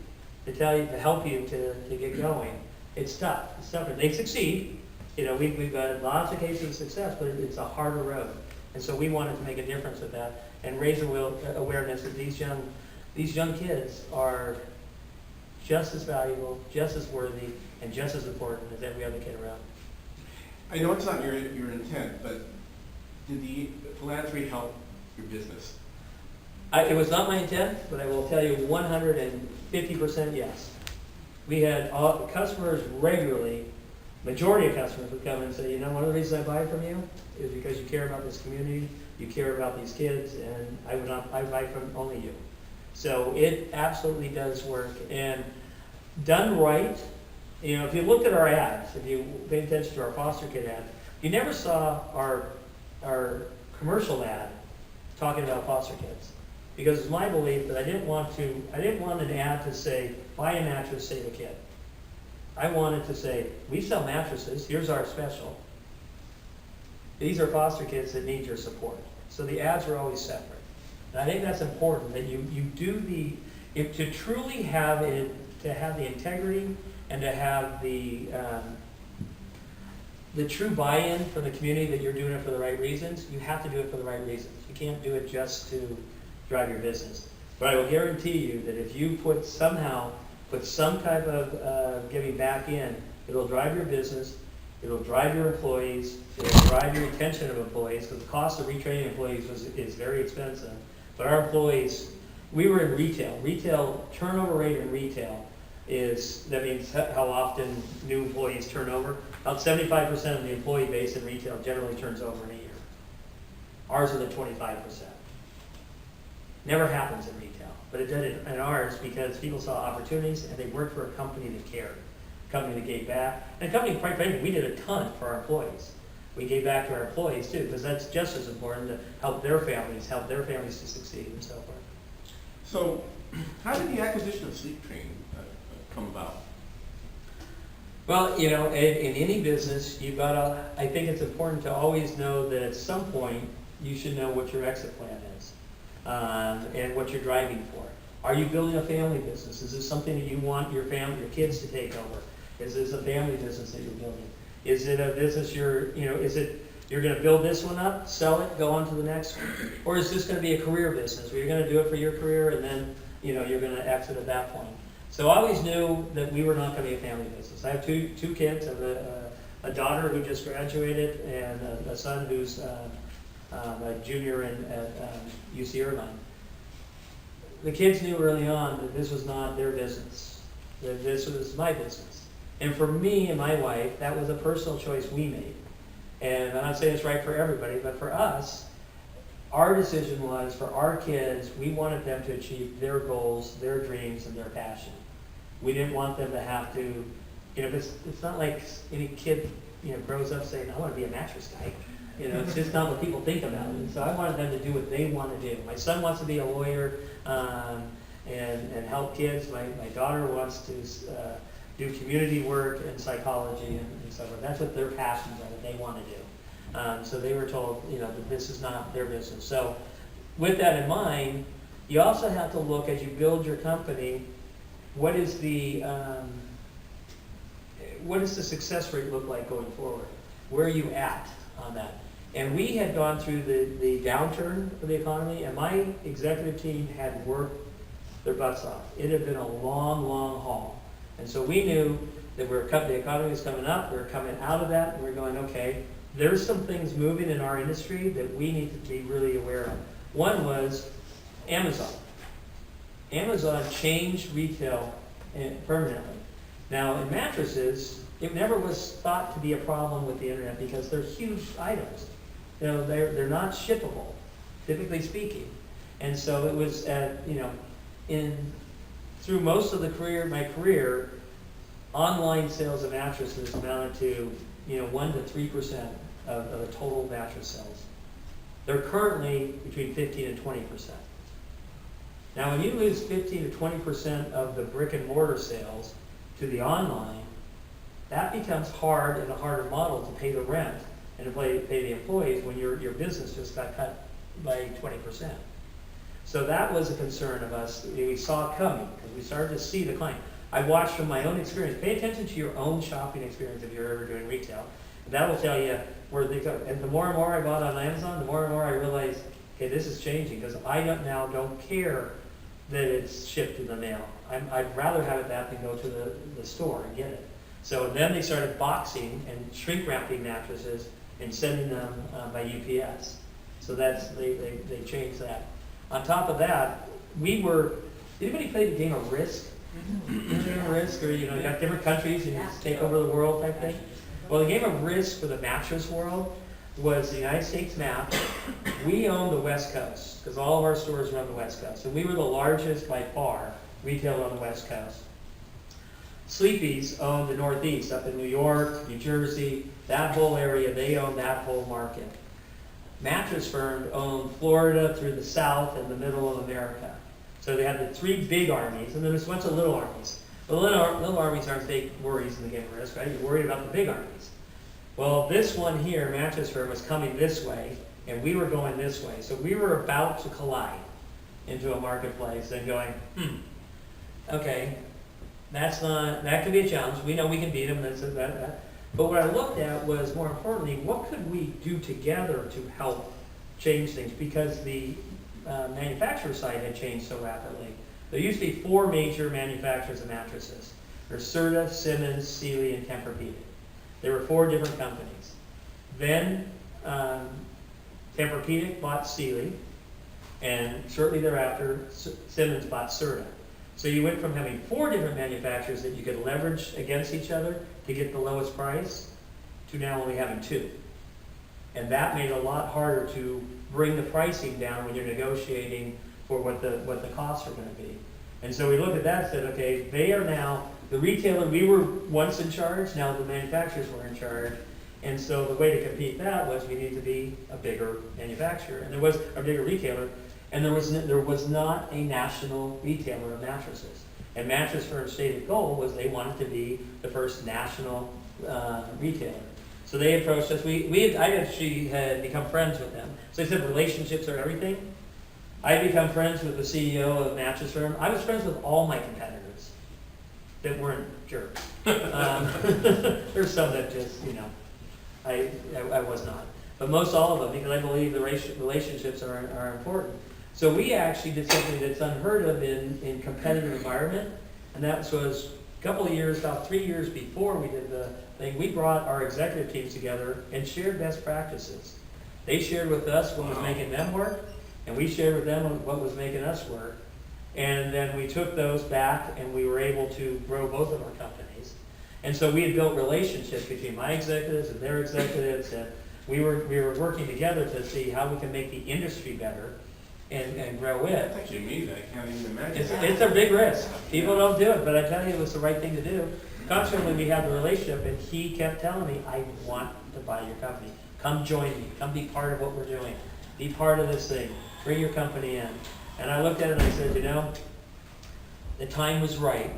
to help you to get going. It's tough. It's tougher. They succeed. We've got lots of cases of success, but it's a harder road. And so we wanted to make a difference with that and raise awareness that these young kids are just as valuable, just as worthy, and just as important as every other kid around. I know it's not your intent, but did the philanthropy help your business? It was not my intent, but I will tell you 150% yes. We had customers regularly, majority of customers would come and say, one of the reasons I buy from you is because you care about this community, you care about these kids, and I buy from only you. So it absolutely does work. And done right, if you looked at our ads, if you paid attention to our foster kid ad, you never saw our commercial ad talking about foster kids. Because it's my belief that I didn't want an ad to say, buy a mattress, save a kid. I wanted to say, we sell mattresses, here's our special. These are foster kids that need your support. So the ads are always separate. And I think that's important, that you do to truly have it, to have the integrity and to have the true buy-in from the community that you're doing it for the right reasons. You have to do it for the right reasons. You can't do it just to drive your business. But I will guarantee you that if you put some type of giving back in, it'll drive your business, it'll drive your employees, it'll drive your retention of employees, because the cost of retraining employees is very expensive. But our employees, we were in retail turnover rate in retail that means how often new employees turn over. About 75% of the employee base in retail generally turns over in a year. Ours is at 25%. Never happens in retail, but it did in ours because people saw opportunities and they worked for a company that cared, a company that gave back, and a company, quite frankly, we did a ton for our employees. We gave back to our employees too, because that's just as important to help their families to succeed and so forth. So, how did the acquisition of Sleep Train come about? Well, in any business, I think it's important to always know that at some point you should know what your exit plan is. And what you're driving for. Are you building a family business? Is this something that you want your kids to take over? Is this a family business that you're building? Is it a business you're going to build this one up, sell it, go on to the next one? Or is this going to be a career business where you're going to do it for your career and then, you're going to exit at that point? So I always knew that we were not going to be a family business. I have two kids. I have a daughter who just graduated and a son who's a junior at UC Irvine. The kids knew early on that this was not their business, that this was my business. And for me and my wife, that was a personal choice we made. And I'm not saying it's right for everybody, but for us, our decision was for our kids, we wanted them to achieve their goals, their dreams, and their passion. We didn't want them to have to, it's not like any kid, grows up saying, I want to be a mattress guy. It's just not what people think about it. And so I wanted them to do what they want to do. My son wants to be a lawyer and help kids. My daughter wants to do community work and psychology and so forth. That's what their passions are, that they want to do. So they were told, that this is not their business. So with that in mind, you also have to look as you build your company, what does the success rate look like going forward? Where are you at on that? And we had gone through the downturn of the economy, and my executive team had worked their butts off. It had been a long, long haul. And so we knew that the economy was coming up, we were coming out of that, and we we're going, okay, there's some things moving in our industry that we need to be really aware of. One was Amazon. Amazon changed retail permanently. Now, in mattresses, it never was thought to be a problem with the internet because they're huge items. You know, they're not shippable, typically speaking. And so it was, through most of my career, online sales of mattresses amounted to 1 to 3% of the total mattress sales. They're currently between 15 and 20%. Now, when you lose 15 to 20% of the brick and mortar sales to the online, that becomes hard and a harder model to pay the rent and to pay the employees when your business just got cut by 20%. So that was a concern of us that we saw coming because we started to see the decline. I watched from my own experience. Pay attention to your own shopping experience if you're ever doing retail. And that will tell you where they go. And the more and more I bought on Amazon, the more and more I realized, okay, this is changing because I now don't care that it's shipped in the mail. I'd rather have it that than go to the store and get it. So then they started boxing and shrink wrapping mattresses and sending them by UPS. So they changed that. On top of that, anybody play the game of Risk? Game of Risk, or you got different countries and you just take over the world type thing? Well, the game of Risk for the mattress world was the United States map. We owned the West Coast because all of our stores were on the West Coast. And we were the largest by far retailer on the West Coast. Sleepy's owned the Northeast, up in New York, New Jersey, that whole area, they owned that whole market. Mattress Firm owned Florida through the South and the middle of America. So they had the three big armies, and then there's a bunch of little armies. The little armies aren't big worries in the game of Risk, right? You're worried about the big armies. Well, this one here, Mattress Firm, was coming this way, and we were going this way. So we were about to collide into a marketplace and going, okay, that could be a challenge. We know we can beat them. But what I looked at was, more importantly, what could we do together to help change things? Because the manufacturer side had changed so rapidly. There used to be 4 major manufacturers of mattresses. There's Serta, Simmons, Sealy, and Tempur-Pedic. There were 4 different companies. Then Tempur-Pedic bought Sealy, and shortly thereafter, Simmons bought Serta. So you went from having 4 different manufacturers that you could leverage against each other to get the lowest price, to now only having 2. And that made it a lot harder to bring the pricing down when you're negotiating for what the costs are going to be. And so we looked at that and said, okay, they are now, the retailer, we were once in charge, now the manufacturers were in charge. And so the way to compete that was we need to be a bigger manufacturer, and there was a bigger retailer, and there was not a national retailer of mattresses. And Mattress Firm's stated goal was they wanted to be the first national retailer. So they approached us. I actually had become friends with them. So they said relationships are everything. I had become friends with the CEO of Mattress Firm. I was friends with all my competitors that weren't jerks. There's some that just, I was not. But most all of them, because I believe the relationships are important. So we actually did something that's unheard of in competitive environment, and that was a couple of years, about 3 years before we did the thing. We brought our executive teams together and shared best practices. They shared with us what was making them work, and we shared with them what was making us work. And then we took those back, and we were able to grow both of our companies. And so we had built relationships between my executives and their executives, and we were working together to see how we can make the industry better and grow it. That's actually amazing. I can't even imagine. It's a big risk. People don't do it, but I tell you, it was the right thing to do. Consequently, we had the relationship, and he kept telling me, I want to buy your company. Come join me. Come be part of what we're doing. Be part of this thing. Bring your company in. And I looked at it and I said, the time was right.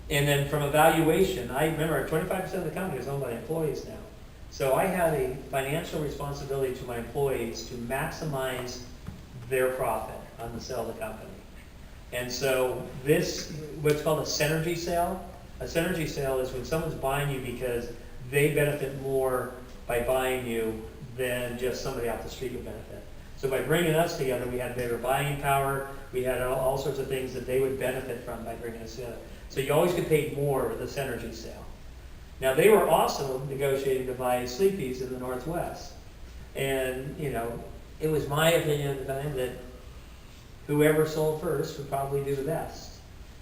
And then from evaluation, I remember 25% of the company is owned by employees now. So I had a financial responsibility to my employees to maximize their profit on the sale of the company. And so this, what's called a synergy sale. A synergy sale is when someone's buying you because they benefit more by buying you than just somebody off the street would benefit. So by bringing us together, we had better buying power, we had all sorts of things that they would benefit from by bringing us together. So you always get paid more with a synergy sale. Now they were also negotiating to buy Sleepy's in the Northwest. And, you know, it was my opinion at the time that whoever sold first would probably do the best.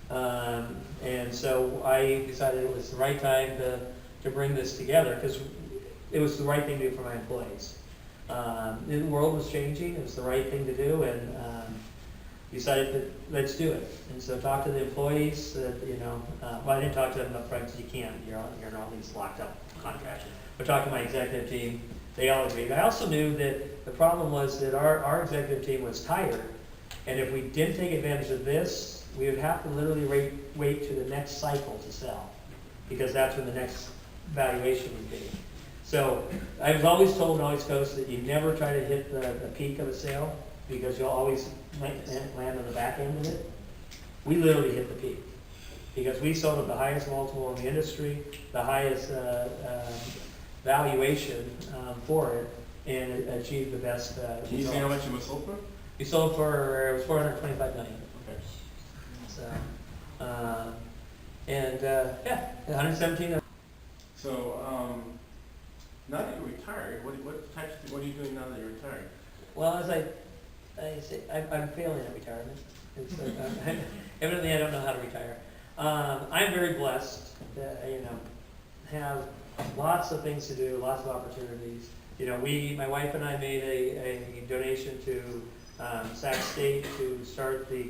And so I decided it was the right time to bring this together because it was the right thing to do for my employees. The world was changing, it was the right thing to do, and decided that let's do it. And so talked to the employees, you know, well, I didn't talk to them up front because you can't, you're on these locked up contracts. But talked to my executive team, they all agreed. I also knew that the problem was that our executive team was tired, and if we didn't take advantage of this, we would have to literally wait to the next cycle to sell, because that's when the next valuation would be. So I was always told in Always Coast that you never try to hit the peak of a sale, because you'll always land on the back end of it. We literally hit the peak, because we sold at the highest multiple in the industry, the highest valuation for it, and it achieved the best Can you say how much it was sold for? We sold for, it was $425 million. Okay. So, yeah, 117. So, now that you're retired, what are you doing now that you're retired? Well, as I say, I'm failing at retirement. It's, evidently, I don't know how to retire. I'm very blessed that, you know, have lots of things to do, lots of opportunities. You know, my wife and I made a donation to Sac State to start the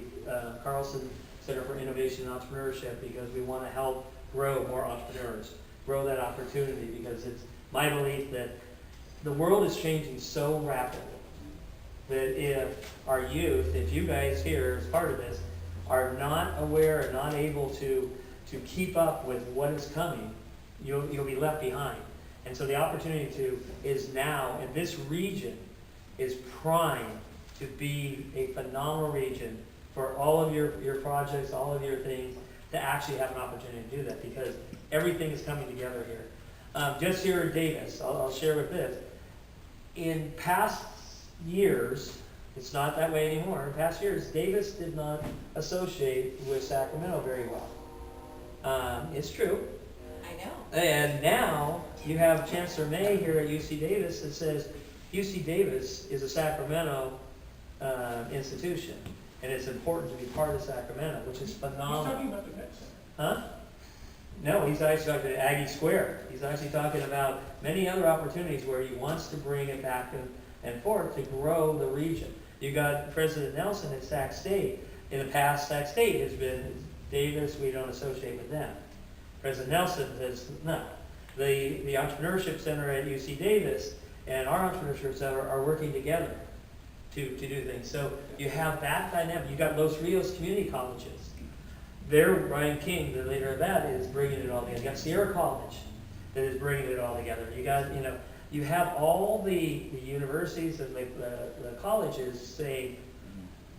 Carlsen Center for Innovation and Entrepreneurship, because we want to help grow more entrepreneurs, grow that opportunity, because it's my belief that the world is changing so rapidly that if our youth, if you guys here as part of this, are not aware and not able to keep up with what is coming, you'll be left behind. And so the opportunity is now, and this region is primed to be a phenomenal region for all of your projects, all of your things, to actually have an opportunity to do that, because everything is coming together here. Just here in Davis, I'll share with this. In past years, it's not that way anymore. In past years, Davis did not associate with Sacramento very well. It's true. I know. And now you have Chancellor May here at UC Davis that says UC Davis is a Sacramento institution, and it's important to be part of Sacramento, which is phenomenal. He's talking about the Met Center. Huh? No, he's actually talking about Aggie Square. He's actually talking about many other opportunities where he wants to bring it back and forth to grow the region. You got President Nelson at Sac State. In the past, Sac State has been Davis, we don't associate with them. President Nelson says, no. The Entrepreneurship Center at UC Davis and our Entrepreneurship Center are working together to do things. So you have that dynamic. You got Los Rios Community Colleges. There, Brian King, the leader of that, is bringing it all together. You got Sierra College that is bringing it all together. You got, you know, you have all the universities and the colleges saying,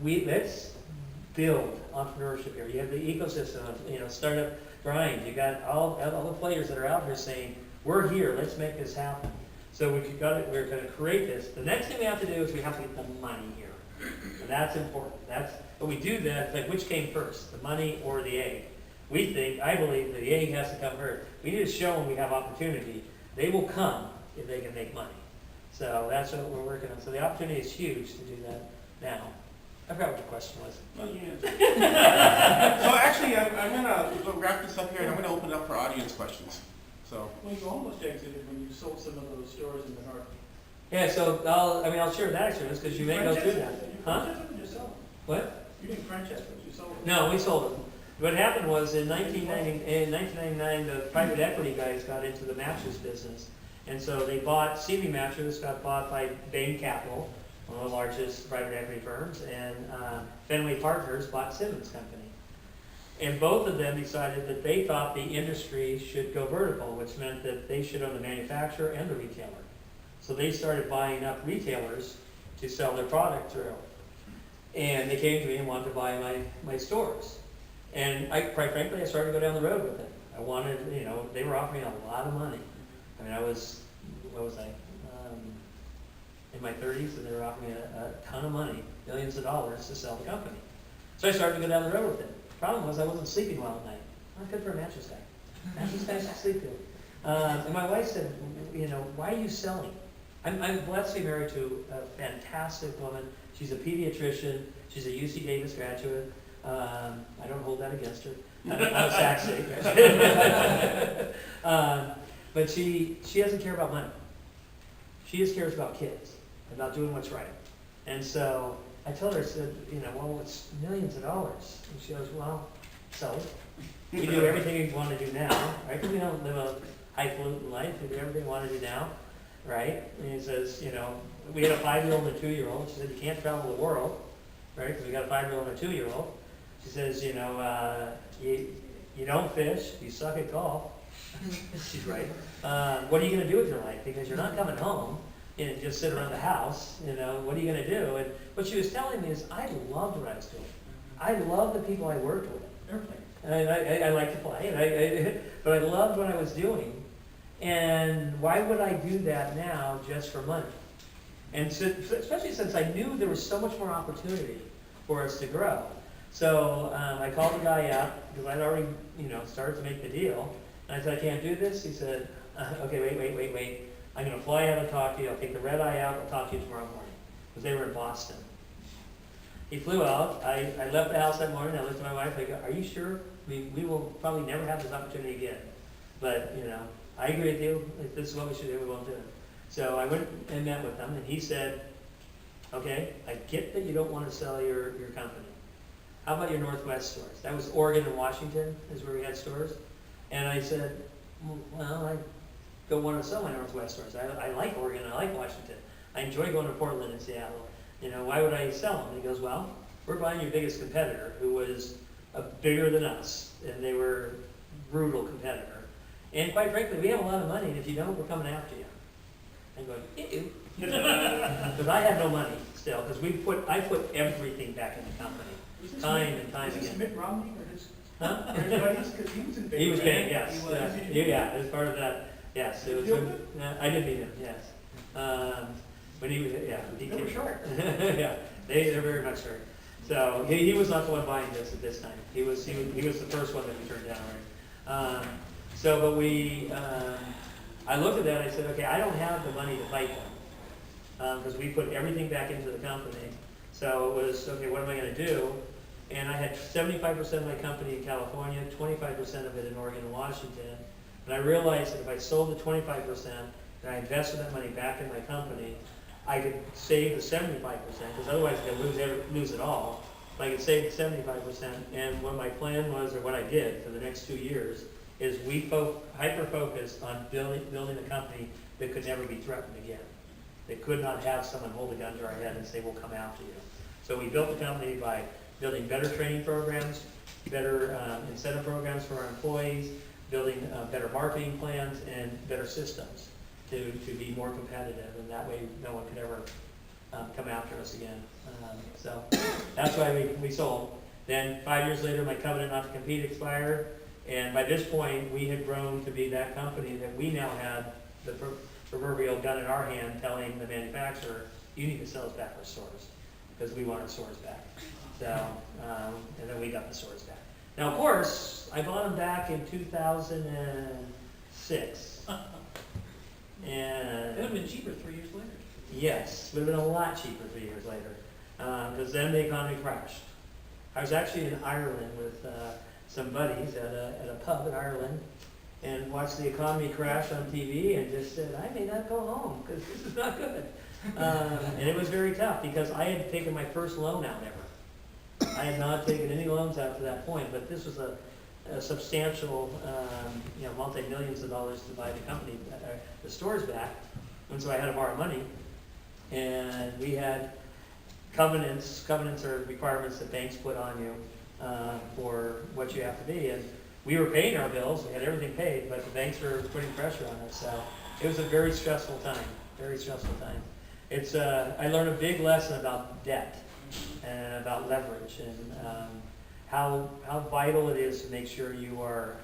let's build entrepreneurship here. You have the ecosystem of, you know, startup grind. You got all the players that are out here saying, we're here, let's make this happen. So we're going to create this. The next thing we have to do is we have to get the money here. And that's important. But we do that, it's like, which came first, the money or the egg? I believe the egg has to come first. We need to show them we have opportunity. They will come if they can make money. So that's what we're working on. So the opportunity is huge to do that now. I forgot what the question was. Oh, yeah. So actually, I'm going to wrap this up here, and I'm going to open it up for audience questions. So. Well, you almost exited when you sold some of those stores in the north. Yeah, so I'll share that experience because you may go through that. Huh? You sold them. What? You didn't franchise, but you sold them. No, we sold them. What happened was in 1999, the private equity guys got into the mattress business. And so they bought, CV Mattress got bought by Bain Capital, one of the largest private equity firms, and Fenway Partners bought Simmons Company. And both of them decided that they thought the industry should go vertical, which meant that they should own the manufacturer and the retailer. So they started buying up retailers to sell their product through. And they came to me and wanted to buy my stores. And quite frankly, I started to go down the road with it. I wanted, they were offering a lot of money. I mean, what was I? In my 30s, and they were offering me a ton of money, millions of dollars to sell the company. So I started to go down the road with it. The problem was I wasn't sleeping well at night. Not good for a mattress guy. Mattress guys should sleep good. And my wife said, why are you selling? I'm blessed to be married to a fantastic woman. She's a pediatrician. She's a UC Davis graduate. I don't hold that against her. I'm a Sac State graduate. But she doesn't care about money. She just cares about kids, about doing what's right. And so I told her, I said, well, it's millions of dollars. And she goes, well, so we do everything we want to do now, right? Because we don't live a highfalutin life. We do everything we want to do now, right? And he says, we had a 5-year-old and a 2-year-old. She said, you can't travel the world, right? Because we got a 5-year-old and a 2-year-old. She says, you don't fish, you suck at golf. She's right. What are you going to do with your life? Because you're not coming home and just sit around the house. What are you going to do? And what she was telling me is, I loved what I was doing. I loved the people I worked with. I like to play, but I loved what I was doing. And why would I do that now just for money? And so, especially since I knew there was so much more opportunity for us to grow. So I called the guy up because I'd already, started to make the deal. And I said, I can't do this. He said, okay, wait. I'm going to fly out and talk to you. I'll take the red eye out. I'll talk to you tomorrow morning. Because they were in Boston. He flew out. I left the house that morning. I looked at my wife. I go, are you sure? I mean, we will probably never have this opportunity again. But, I agree with you. If this is what we should do, we won't do it. So I went and met with him. And he said, okay, I get that you don't want to sell your company. How about your Northwest stores? That was Oregon and Washington is where we had stores. And I said, well, I don't want to sell my Northwest stores. I like Oregon, I like Washington. I enjoy going to Portland and Seattle. Why would I sell them? And he goes, well, we're buying your biggest competitor, who was bigger than us, and they were a brutal competitor. And quite frankly, we have a lot of money, and if you don't, we're coming after you. I'm going, ew. Because I had no money still, because I put everything back in the company, time and time again. Was this Mitt Romney or his? Huh? Because he was in He was favor. paying, yes. He was. Yeah, as part of that, yes. It was. Did you do I did meet him, yes. When he was, he They were came short. yeah, they're very much short. So he was not the one buying this at this time. He was the first one that we turned down, right? But I looked at that and I said, okay, I don't have the money to fight them because we put everything back into the company. So it was, okay, what am I going to do? And I had 75% of my company in California, 25% of it in Oregon and Washington. And I realized that if I sold the 25% and I invested that money back in my company, I could save the 75%, because otherwise I could lose it all. But I could save the 75%, and what my plan was, or what I did for the next 2 years, is we hyper-focused on building a company that could never be threatened again. That could not have someone hold a gun to our head and say, we'll come after you. So we built the company by building better training programs, better incentive programs for our employees, building better marketing plans, and better systems to be more competitive, and that way no one could ever come after us again. So that's why we sold. Then 5 years later, my covenant not to compete expired, and by this point, we had grown to be that company that we now had the proverbial gun in our hand telling the manufacturer, you need to sell us back our stores, because we want our stores back. So, and then we got the stores back. Now, of course, I bought them back in 2006. And It would have been cheaper 3 years later. yes, would have been a lot cheaper 3 years later, because then the economy crashed. I was actually in Ireland with some buddies at a pub in Ireland, and watched the economy crash on TV, and just said, I may not go home because this is not good. And it was very tough because I had taken my first loan out ever. I had not taken any loans out to that point, but this was a substantial, multi-millions of dollars to buy the company, the stores back. And so I had to borrow money. And we had covenants. Covenants are requirements that banks put on you for what you have to be. And we were paying our bills. We had everything paid, but the banks were putting pressure on us. So it was a very stressful time, very stressful time. I learned a big lesson about debt. and about leverage and how vital it is to make sure you are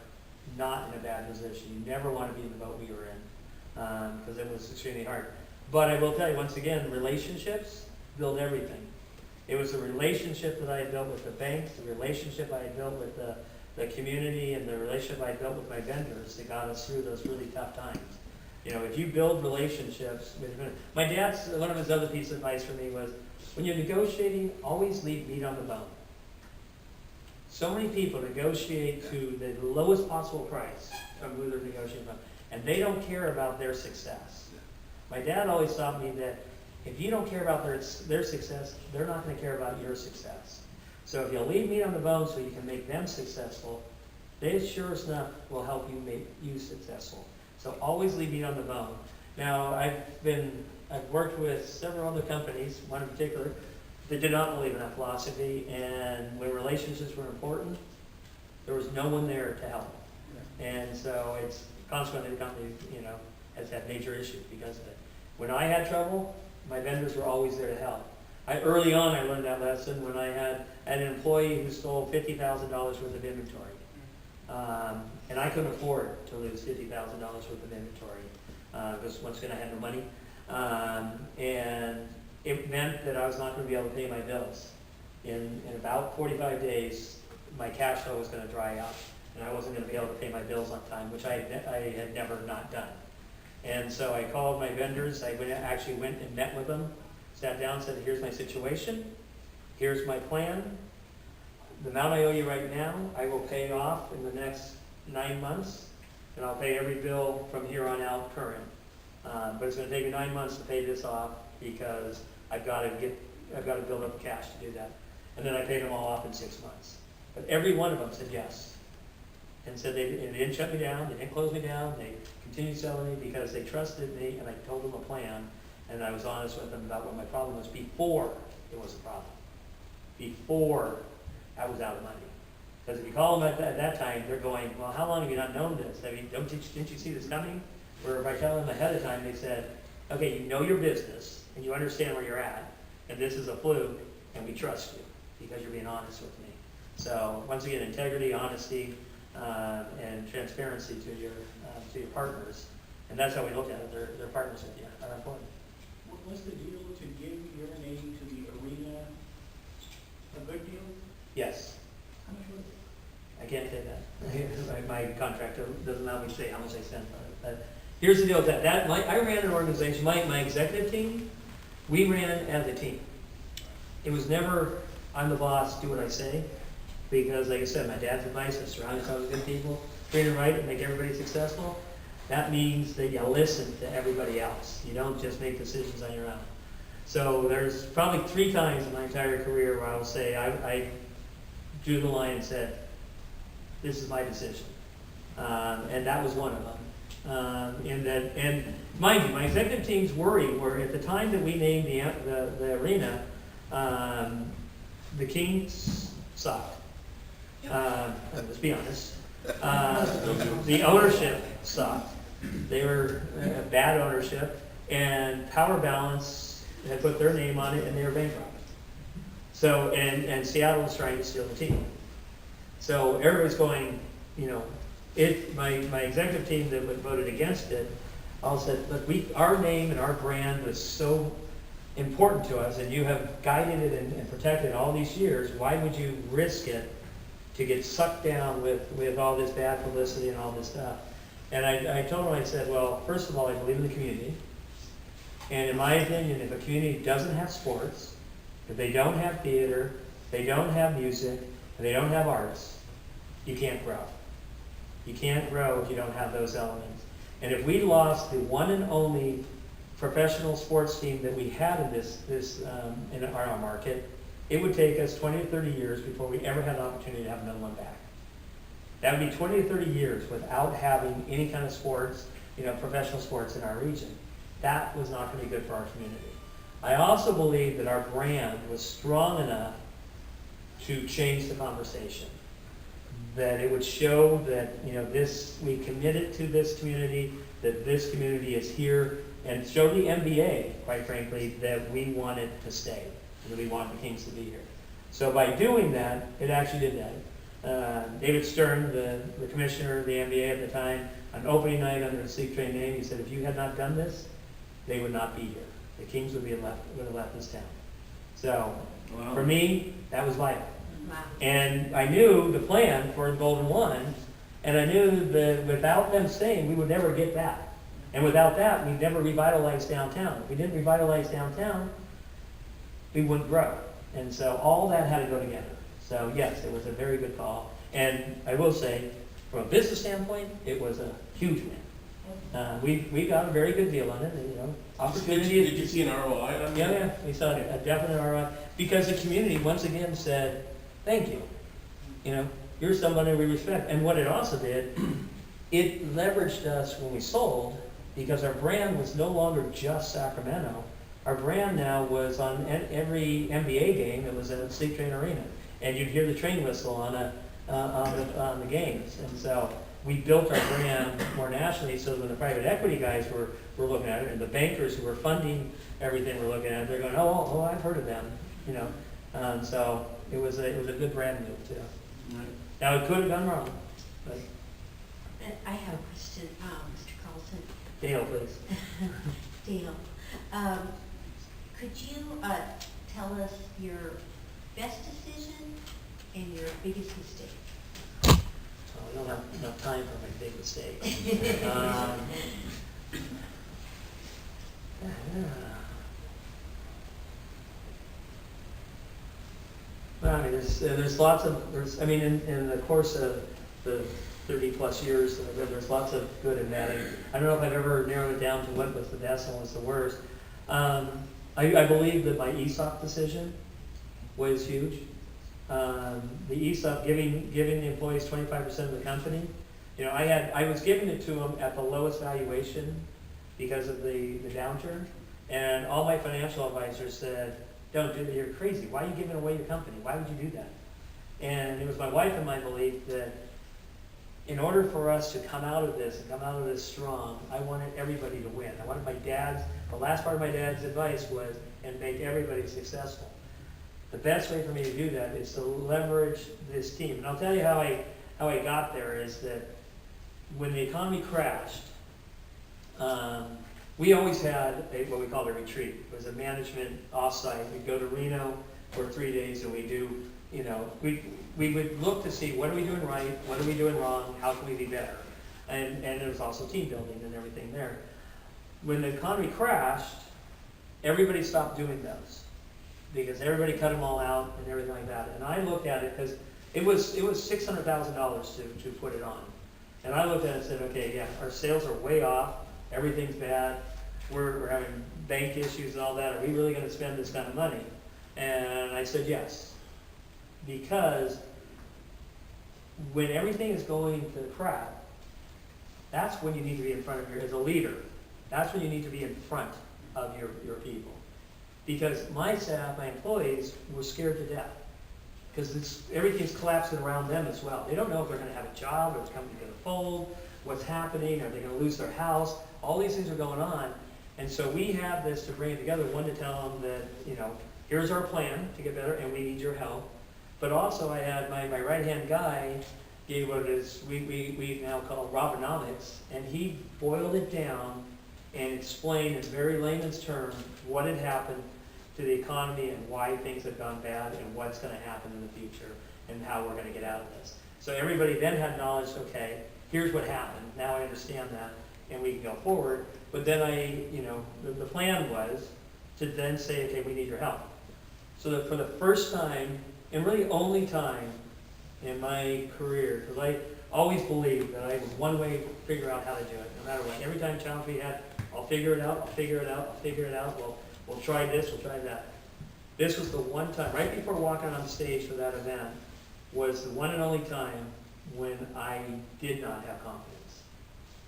not in a bad position. You never want to be in the boat we were in because it was extremely hard. But I will tell you once again, relationships build everything. It was the relationship that I had built with the banks, the relationship I had built with the community, and the relationship I had built with my vendors that got us through those really tough times. You know, if you build relationships with my dad's, one of his other pieces of advice for me was, when you're negotiating, always leave meat on the bone. So many people negotiate to the lowest possible price from who they're negotiating from, and they don't care about their success. My dad always taught me that if you don't care about their success, they're not going to care about your success. So if you leave meat on the bone so you can make them successful, they sure as enough will help you make you successful. So always leave meat on the bone. Now, I've worked with several other companies, one in particular, that did not believe in that philosophy, and when relationships were important, there was no one there to help. And so it's consequently the company, has had major issues because of it. When I had trouble, my vendors were always there to help. Early on, I learned that lesson when I had an employee who stole $50,000 worth of inventory. And I couldn't afford to lose $50,000 worth of inventory because once again, I had no money. And it meant that I was not going to be able to pay my bills. In about 45 days, my cash flow was going to dry up, and I wasn't going to be able to pay my bills on time, which I had never not done. And so I called my vendors. I actually went and met with them, sat down, said, here's my situation, here's my plan. The amount I owe you right now, I will pay off in the next 9 months, and I'll pay every bill from here on out current. But it's going to take me 9 months to pay this off because I've got to build up the cash to do that. And then I paid them all off in 6 months. But every one of them said yes, and said they didn't shut me down, they didn't close me down, they continued selling me because they trusted me, and I told them a plan, and I was honest with them about what my problem was before it was a problem, before I was out of money. Because if you call them at that time, they're going, well, how long have you not known this? I mean, didn't you see this coming? Where if I tell them ahead of time, they said, okay, you know your business, and you understand where you're at, and this is a fluke, and we trust you because you're being honest with me. So once again, integrity, honesty, and transparency to your partners, and that's how we look at it. They're partners with you. Are important. Was the deal to give your name to the arena a good deal? Yes. How much was it? I can't say that. My contract doesn't allow me to say how much I spent on it. But here's the deal with that. I ran an organization. My executive team, we ran as a team. It was never, I'm the boss, do what I say. Because like I said, my dad's advice is surround yourself with good people, treat them right, and make everybody successful. That means that you listen to everybody else. You don't just make decisions on your own. So there's probably 3 times in my entire career where I will say, I drew the line and said, this is my decision. And that was one of them. And mind you, my executive team's worry were at the time that we named the arena, the Kings sucked. Let's be honest. The ownership sucked. They were bad ownership, and Power Balance had put their name on it, and they were bankrupt. So, and Seattle was trying to steal the team. So everybody's going, my executive team that voted against it all said, look, our name and our brand was so important to us, and you have guided it and protected it all these years. Why would you risk it to get sucked down with all this bad publicity and all this stuff? And I told him, I said, well, first of all, I believe in the community. And in my opinion, if a community doesn't have sports, if they don't have theater, they don't have music, and they don't have arts, you can't grow. You can't grow if you don't have those elements. And if we lost the one and only professional sports team that we had in our market, it would take us 20 to 30 years before we ever had an opportunity to have another one back. That would be 20 to 30 years without having any kind of sports, professional sports in our region. That was not going to be good for our community. I also believe that our brand was strong enough to change the conversation. That it would show that, we committed to this community, that this community is here, and show the NBA, quite frankly, that we wanted to stay. and we wanted the Kings to be here. So by doing that, it actually did that. David Stern, the commissioner of the NBA at the time, on opening night under the Sleep Train name, he said, if you had not done this, they would not be here. The Kings would have left this town. So Wow. for me, that was vital. Wow. And I knew the plan for the Golden One, and I knew that without them staying, we would never get that. And without that, we'd never revitalize downtown. If we didn't revitalize downtown, we wouldn't grow. And so all that had to go together. So yes, it was a very good call. And I will say, from a business standpoint, it was a huge win. We got a very good deal on it, and, opportunity. Did you see an ROI on that? Yeah, we saw a definite ROI, because the community once again said, thank you. You're somebody we respect. And what it also did, it leveraged us when we sold, because our brand was no longer just Sacramento. Our brand now was on every NBA game that was at the Sleep Train Arena. And you'd hear the train whistle on the games. And so we built our brand more nationally, so when the private equity guys were looking at it, and the bankers who were funding everything were looking at it, they're going, oh, I've heard of them. So it was a good brand move too. Right. Now it could have gone wrong, but I have a question, Mr. Carlsen. Dale, please. Dale, could you tell us your best decision and your biggest mistake? I don't have enough time for my big mistake. Well, I mean, there's lots of, in the course of the 30 plus years, there's lots of good and bad. I don't know if I've ever narrowed it down to what was the best and what's the worst. I believe that my ESOP decision was huge. The ESOP, giving the employees 25% of the company. I was giving it to them at the lowest valuation because of the downturn, and all my financial advisors said, don't do that, you're crazy. Why are you giving away your company? Why would you do that? And it was my wife and my belief that in order for us to come out of this and come out of this strong, I wanted everybody to win. I wanted the last part of my dad's advice was, and make everybody successful. The best way for me to do that is to leverage this team. And I'll tell you how I got there is that when the economy crashed, we always had what we called a retreat. It was a management offsite. We'd go to Reno for 3 days, and we would look to see what are we doing right, what are we doing wrong, how can we be better. And there was also team building and everything there. When the economy crashed, everybody stopped doing those, because everybody cut them all out and everything like that. And I looked at it because it was $600,000 to put it on. And I looked at it and said, okay, yeah, our sales are way off, everything's bad, we're having bank issues and all that. Are we really going to spend this kind of money? And I said yes, because when everything is going to crap, that's when you need to be in front of as a leader. That's when you need to be in front of your people. Because my staff, my employees, were scared to death. Because everything's collapsing around them as well. They don't know if they're going to have a job, or it's coming to fold, what's happening, are they going to lose their house? All these things are going on. And so we have this to bring it together. One, to tell them that, here's our plan to get better, and we need your help. But also I had my right-hand guy gave what is we now call Robonomics, and he boiled it down and explained in very layman's terms what had happened to the economy and why things have gone bad and what's going to happen in the future and how we're going to get out of this. So everybody then had knowledge, okay, here's what happened, now I understand that, and we can go forward. But then the plan was to then say, okay, we need your help. So that for the first time, and really only time in my career, because I always believed that I had one way to figure out how to do it, no matter what. Every time challenge we had, I'll figure it out, I'll figure it out, I'll figure it out, we'll try this, we'll try that. This was the one time, right before walking on stage for that event, was the one and only time when I did not have confidence.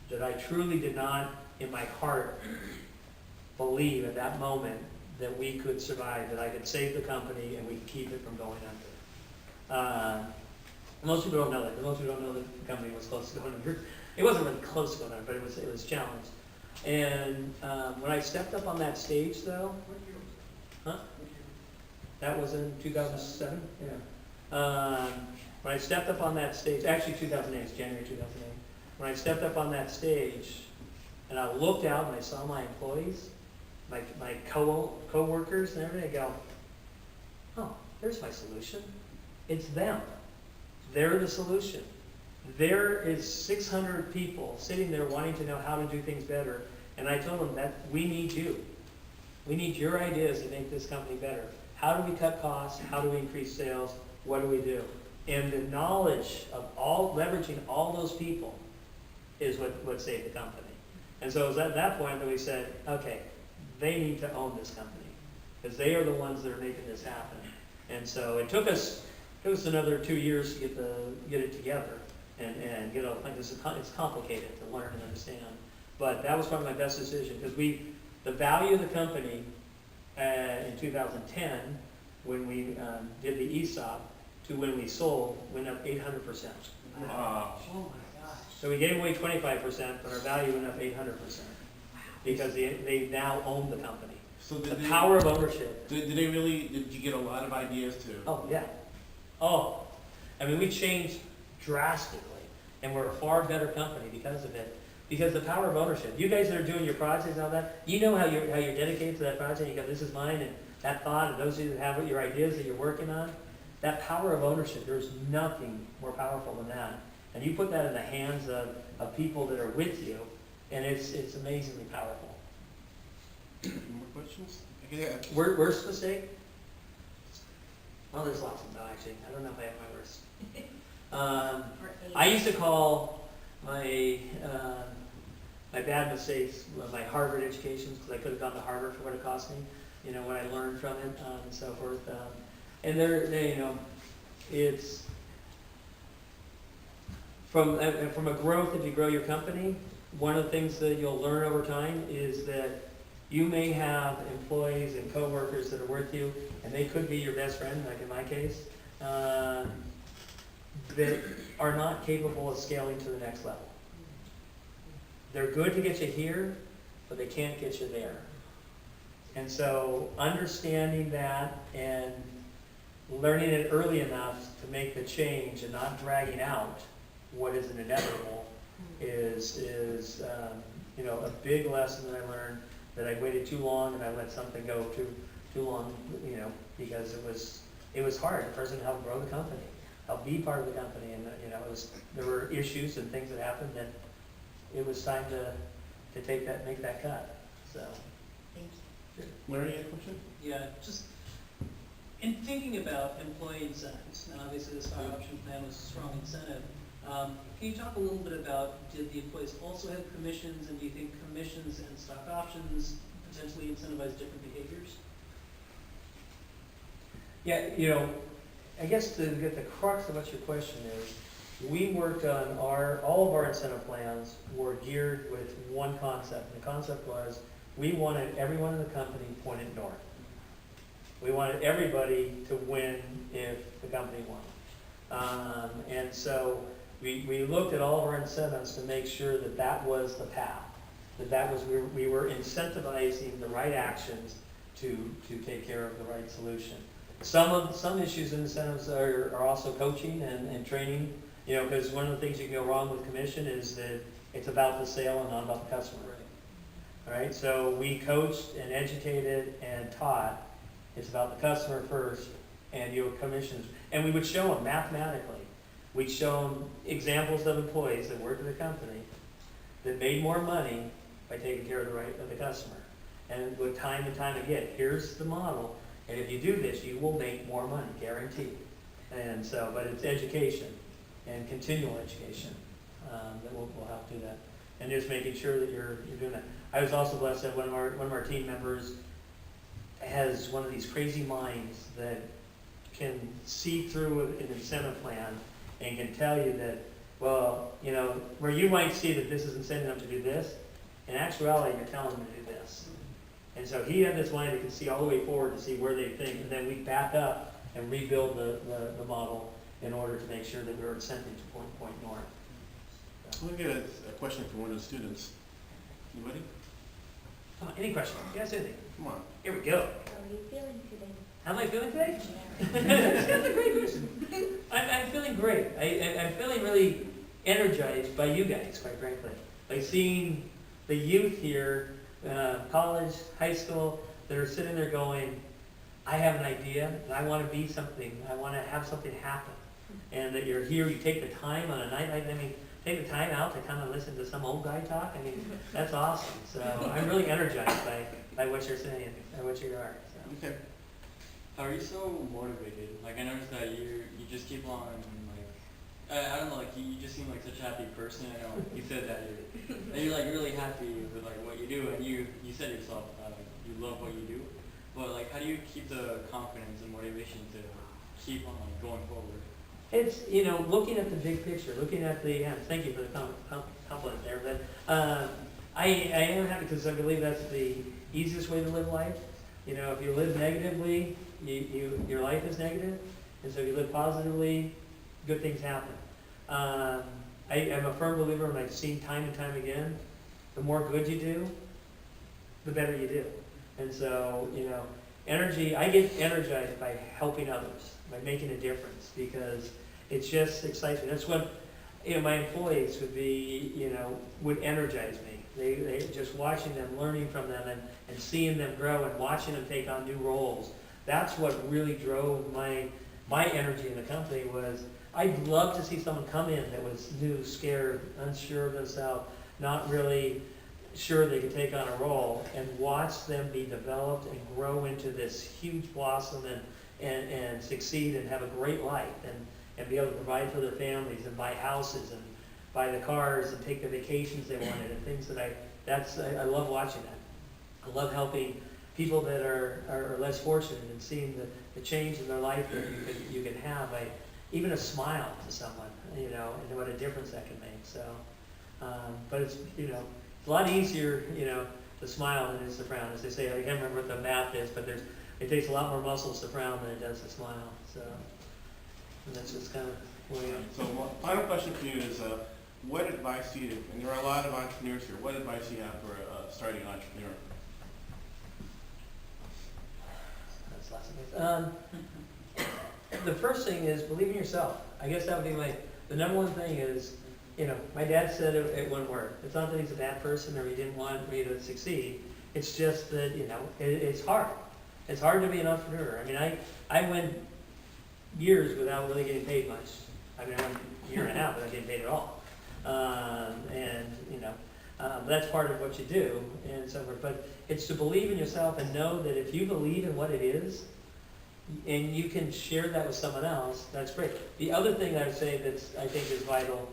That I truly did not, in my heart, believe at that moment that we could survive, that I could save the company and we could keep it from going under. Most people don't know that. Most people don't know that the company was close to going under. It wasn't really close to going under, but it was challenged. And when I stepped up on that stage, though, That was in 2007, yeah. When I stepped up on that stage, actually 2008, January 2008. When I stepped up on that stage and I looked out and I saw my employees, my co-workers and everything, I go, oh, there's my solution. It's them. They're the solution. There is 600 people sitting there wanting to know how to do things better. And I told them that we need you. We need your ideas to make this company better. How do we cut costs? How do we increase sales? What do we do? And the knowledge of leveraging all those people is what saved the company. And so it was at that point that we said, okay, they need to own this company because they are the ones that are making this happen. And so it took us another 2 years to get it together and get like this. It's complicated to learn and understand, but that was probably my best decision because the value of the company in 2010 when we did the ESOP to when we sold went up 800%. Wow. Oh my gosh. So we gave away 25%, but our value went up 800% because they now own the company. So The power of ownership. did you get a lot of ideas too? Oh, yeah. Oh, I mean, we changed drastically, and we're a far better company because of it. Because the power of ownership. You guys that are doing your projects and all that, you know how you're dedicated to that project. You go, this is mine, and that thought, and those of you that have your ideas that you're working on, that power of ownership, there's nothing more powerful than that. And you put that in the hands of people that are with you, and it's amazingly powerful. Any more questions? Yeah. Worst mistake? Well, there's lots of them, actually. I don't know if I have my worst. I used to call my bad mistakes my Harvard educations because I could have gone to Harvard for what it cost me, what I learned from it and so forth. And it's from a growth. If you grow your company, one of the things that you'll learn over time is that you may have employees and coworkers that are with you, and they could be your best friend, like in my case, that are not capable of scaling to the next level. They're good to get you here, but they can't get you there. And so understanding that and learning it early enough to make the change and not dragging out what is inevitable is a big lesson that I learned, that I waited too long and I let something go too long, because it was hard. The person helped grow the company, help be part of the company, and there were issues and things that happened, and it was time to make that cut. So. Thank you. Larry, any question? Yeah, just in thinking about employee incentives, now obviously the stock option plan was a strong incentive. Can you talk a little bit about, did the employees also have commissions, and do you think commissions and stock options potentially incentivize different behaviors? Yeah, I guess to get the crux of what your question is, we worked on all of our incentive plans were geared with one concept. And the concept was we wanted everyone in the company pointed north. We wanted everybody to win if the company won. And so we looked at all of our incentives to make sure that was the path, we were incentivizing the right actions to take care of the right solution. Some issues in incentives are also coaching and training, because one of the things you can go wrong with commission is that it's about the sale and not about the customer. All right, so we coached and educated and taught. It's about the customer first, and your commissions. And we would show them mathematically. We'd show them examples of employees that worked at the company that made more money by taking care of the customer. And with time and time again, here's the model. And if you do this, you will make more money, guaranteed. And so, but it's education and continual education that will help do that. And just making sure that you're doing that. I was also blessed that one of our team members has one of these crazy minds that can see through an incentive plan and can tell you that, well, where you might see that this is incenting them to do this, in actuality, you're telling them to do this. And so he had this mind that can see all the way forward to see where they think, and then we back up and rebuild the model in order to make sure that we're incenting to point north. I'm going to get a question from one of the students. Anybody? Come on, any questions? You guys, anything? Come on. Here we go. How are you feeling today? How am I feeling today? I'm a great person. I'm feeling great. I'm feeling really energized by you guys, quite frankly. Like seeing the youth here, college, high school, that are sitting there going, I have an idea, and I want to be something. I want to have something happen. And that you're here, you take the time on a night, I mean, take the time out to come and listen to some old guy talk. I mean, that's awesome. So I'm really energized by what you're saying and what you are. So. Okay. How are you so motivated? Like I noticed that you just keep on like I don't know, like you just seem like such a happy person. I know you said that you're like really happy with like what you do, and you said yourself you love what you do. But like, how do you keep the confidence and motivation to keep on like going forward? It's, looking at the big picture, looking at the, thank you for the compliment there, but I am happy because I believe that's the easiest way to live life. If you live negatively, your life is negative, and so if you live positively, good things happen. I am a firm believer, and I've seen time and time again, the more good you do, the better you do. And so, energy, I get energized by helping others, by making a difference, because it's just exciting. That's what, my employees would be, would energize me. They just watching them, learning from them, and seeing them grow and watching them take on new roles. That's what really drove my energy in the company was, I'd love to see someone come in that was new, scared, unsure of themselves, not really sure they could take on a role, and watch them be developed and grow into this huge blossom and succeed and have a great life and be able to provide for their families and buy houses and buy the cars and take the vacations they wanted and things that I love watching that. I love helping people that are less fortunate and seeing the change in their life that you can have. Even a smile to someone, and what a difference that can make. So, but it's, it's a lot easier, to smile than it is to frown. As they say, I can't remember what the math is, but it takes a lot more muscles to frown than it does to smile. So, and that's just kind of where I am. So final question for you is, what advice do you, and there are a lot of entrepreneurs here, what advice do you have for a starting entrepreneur? That's lots of things. The first thing is believe in yourself. I guess that would be the number one thing is, my dad said it wouldn't work. It's not that he's a bad person or he didn't want me to succeed. It's just that, it's hard. It's hard to be an entrepreneur. I mean, I went years without really getting paid much. I mean, I went a year and a half without getting paid at all. That's part of what you do and so forth. But it's to believe in yourself and know that if you believe in what it is, and you can share that with someone else, that's great. The other thing I would say I think is vital,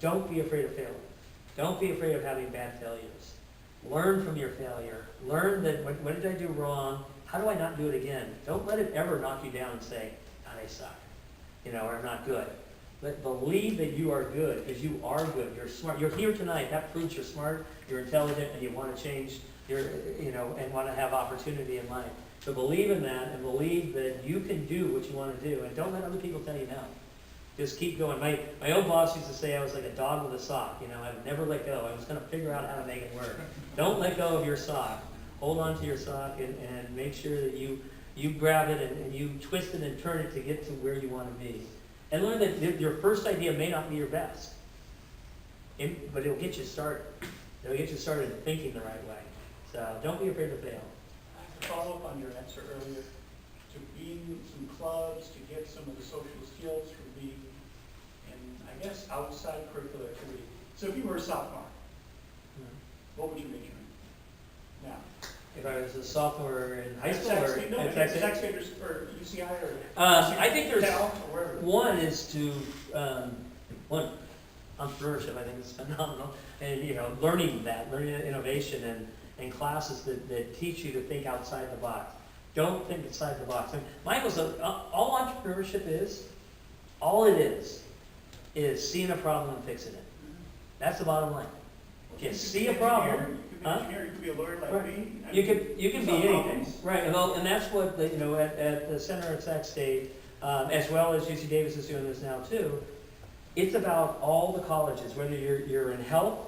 don't be afraid of failing. Don't be afraid of having bad failures. Learn from your failure. Learn that, what did I do wrong? How do I not do it again? Don't let it ever knock you down and say, God, I suck, or I'm not good. But believe that you are good, because you are good. You're smart. You're here tonight. That proves you're smart, you're intelligent, and you want to change and want to have opportunity in life. So believe in that and believe that you can do what you want to do, and don't let other people tell you no. Just keep going. My old boss used to say I was like a dog with a sock. I would never let go. I was going to figure out how to make it work. Don't let go of your sock. Hold on to your sock and make sure that you grab it and you twist it and turn it to get to where you want to be. And learn that your first idea may not be your best, but it'll get you started. It'll get you started thinking the right way. So don't be afraid to fail. To follow up on your answer earlier, to be in some clubs, to get some of the social skills would be, and I guess outside curricular activity. So if you were a sophomore, what would you major in? Now, If I was a sophomore in high school Sac or State, no, at Sac State? Sac State or UCI or I think there's Cal or wherever. one is to entrepreneurship. I think is phenomenal, and learning innovation and classes that teach you to think outside the box. Don't think inside the box. And Michael's all entrepreneurship is, all it is seeing a problem and fixing it. That's the bottom line. Just see a problem. You could be an engineer, you could be a lawyer like Right. me. I You mean, can be solve anything, problems. right? Well, and that's what at the center at Sac State, as well as UC Davis is doing this now too. It's about all the colleges, whether you're in health,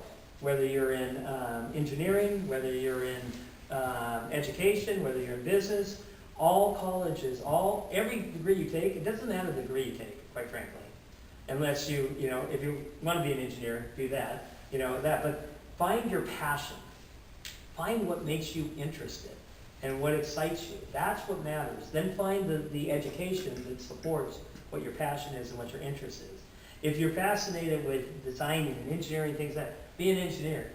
whether you're in engineering, whether you're in education, whether you're in business. All colleges, every degree you take, it doesn't matter the degree you take, quite frankly. Unless you know, if you want to be an engineer, do that, but find your passion. Find what makes you interested and what excites you. That's what matters. Then find the education that supports what your passion is and what your interest is. If you're fascinated with designing and engineering, things like that, be an engineer.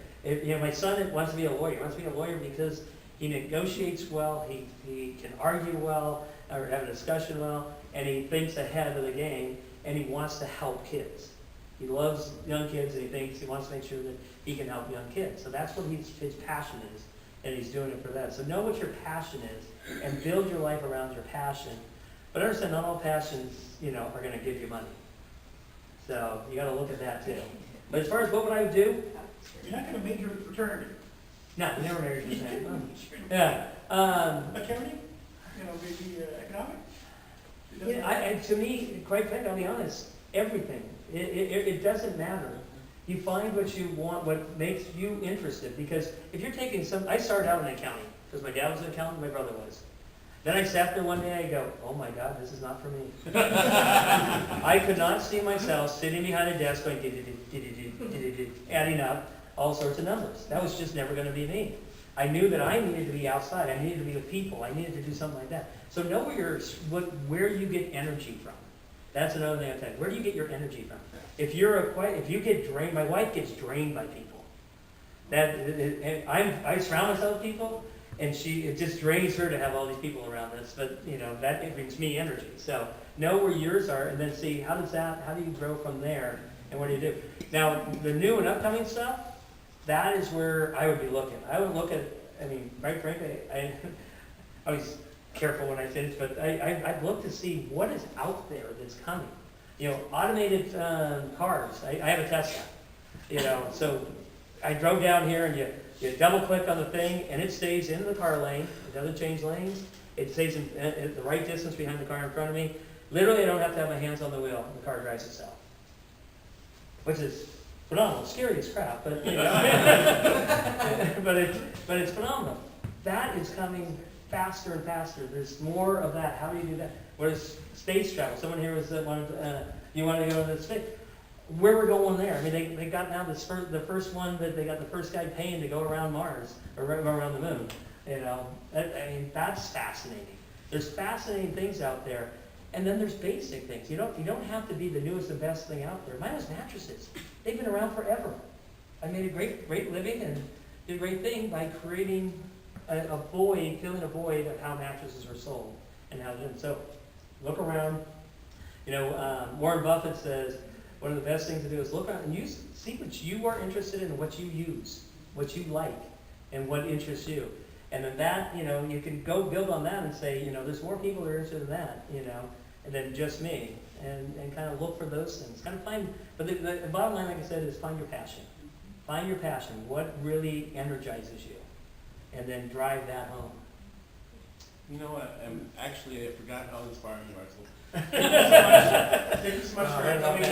My son wants to be a lawyer. He wants to be a lawyer because he negotiates well, he can argue well, or have a discussion well, and he thinks ahead of the game, and he wants to help kids. He loves young kids, and he wants to make sure that he can help young kids. So that's what his passion is, and he's doing it for that. So know what your passion is, and build your life around your passion. But understand, not all passions, are going to give you money. So you got to look at that too. But as far as what would I do? You're not going to major in fraternity. No, never married a fraternity. Yeah. Accounting? Maybe economics? It doesn't Yeah, to me, quite frankly, I'll be honest, everything. It doesn't matter. You find what you want, what makes you interested. Because if you're taking I started out in accounting, because my dad was an accountant, my brother was. Then I sat there one day, I go, oh my God, this is not for me. I could not see myself sitting behind a desk going, adding up all sorts of numbers. That was just never going to be me. I knew that I needed to be outside. I needed to be with people. I needed to do something like that. So know where you get energy from. That's another thing I tell you. Where do you get your energy from? If you get drained, my wife gets drained by people. I surround myself with people, and it just drains her to have all these people around us. But that brings me energy. So know where yours are, and then see how do you grow from there, and what do you do? Now the new and upcoming stuff. That is where I would be looking. I would look at, quite frankly, I was careful when I finished, but I'd look to see what is out there that's coming. Automated cars. I have a Tesla. So I drove down here and you double click on the thing and it stays in the car lane. It doesn't change lanes. It stays at the right distance behind the car in front of me. Literally, I don't have to have my hands on the wheel. The car drives itself. Which is phenomenal, scary as crap, but but it's phenomenal. That is coming faster and faster. There's more of that. How do you do that? What is space travel? Someone here was you want to go to space. Where we're going there? They got now the first one that they got the first guy paying to go around Mars or around the moon. That's fascinating. There's fascinating things out there. And then there's basic things. You don't have to be the newest and best thing out there. Mine was mattresses. They've been around forever. I made a great living and did a great thing by creating filling a void of how mattresses are sold and how they're done. So look around. Warren Buffett says one of the best things to do is look around and see what you are interested in and what you use, what you like, and what interests you. And then that, you can go build on that and say, there's more people that are interested in that, than just me, and kind of look for those things. Kind of find, but the bottom line, like I said, is find your passion. Find your passion. What really energizes you, and then drive that home. You know what? Actually, I forgot how inspiring you are. So thank you so much for coming.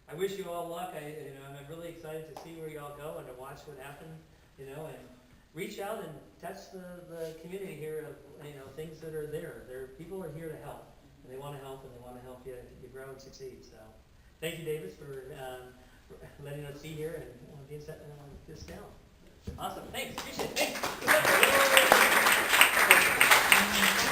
I wish you all luck. I'm really excited to see where you all go and to watch what happens, and reach out and touch the community here of, things that are there. People are here to help, and they want to help, and they want to help you grow and succeed. So thank you, Davis, for letting us see here and being this down. Awesome. Thanks. Appreciate it. Thanks.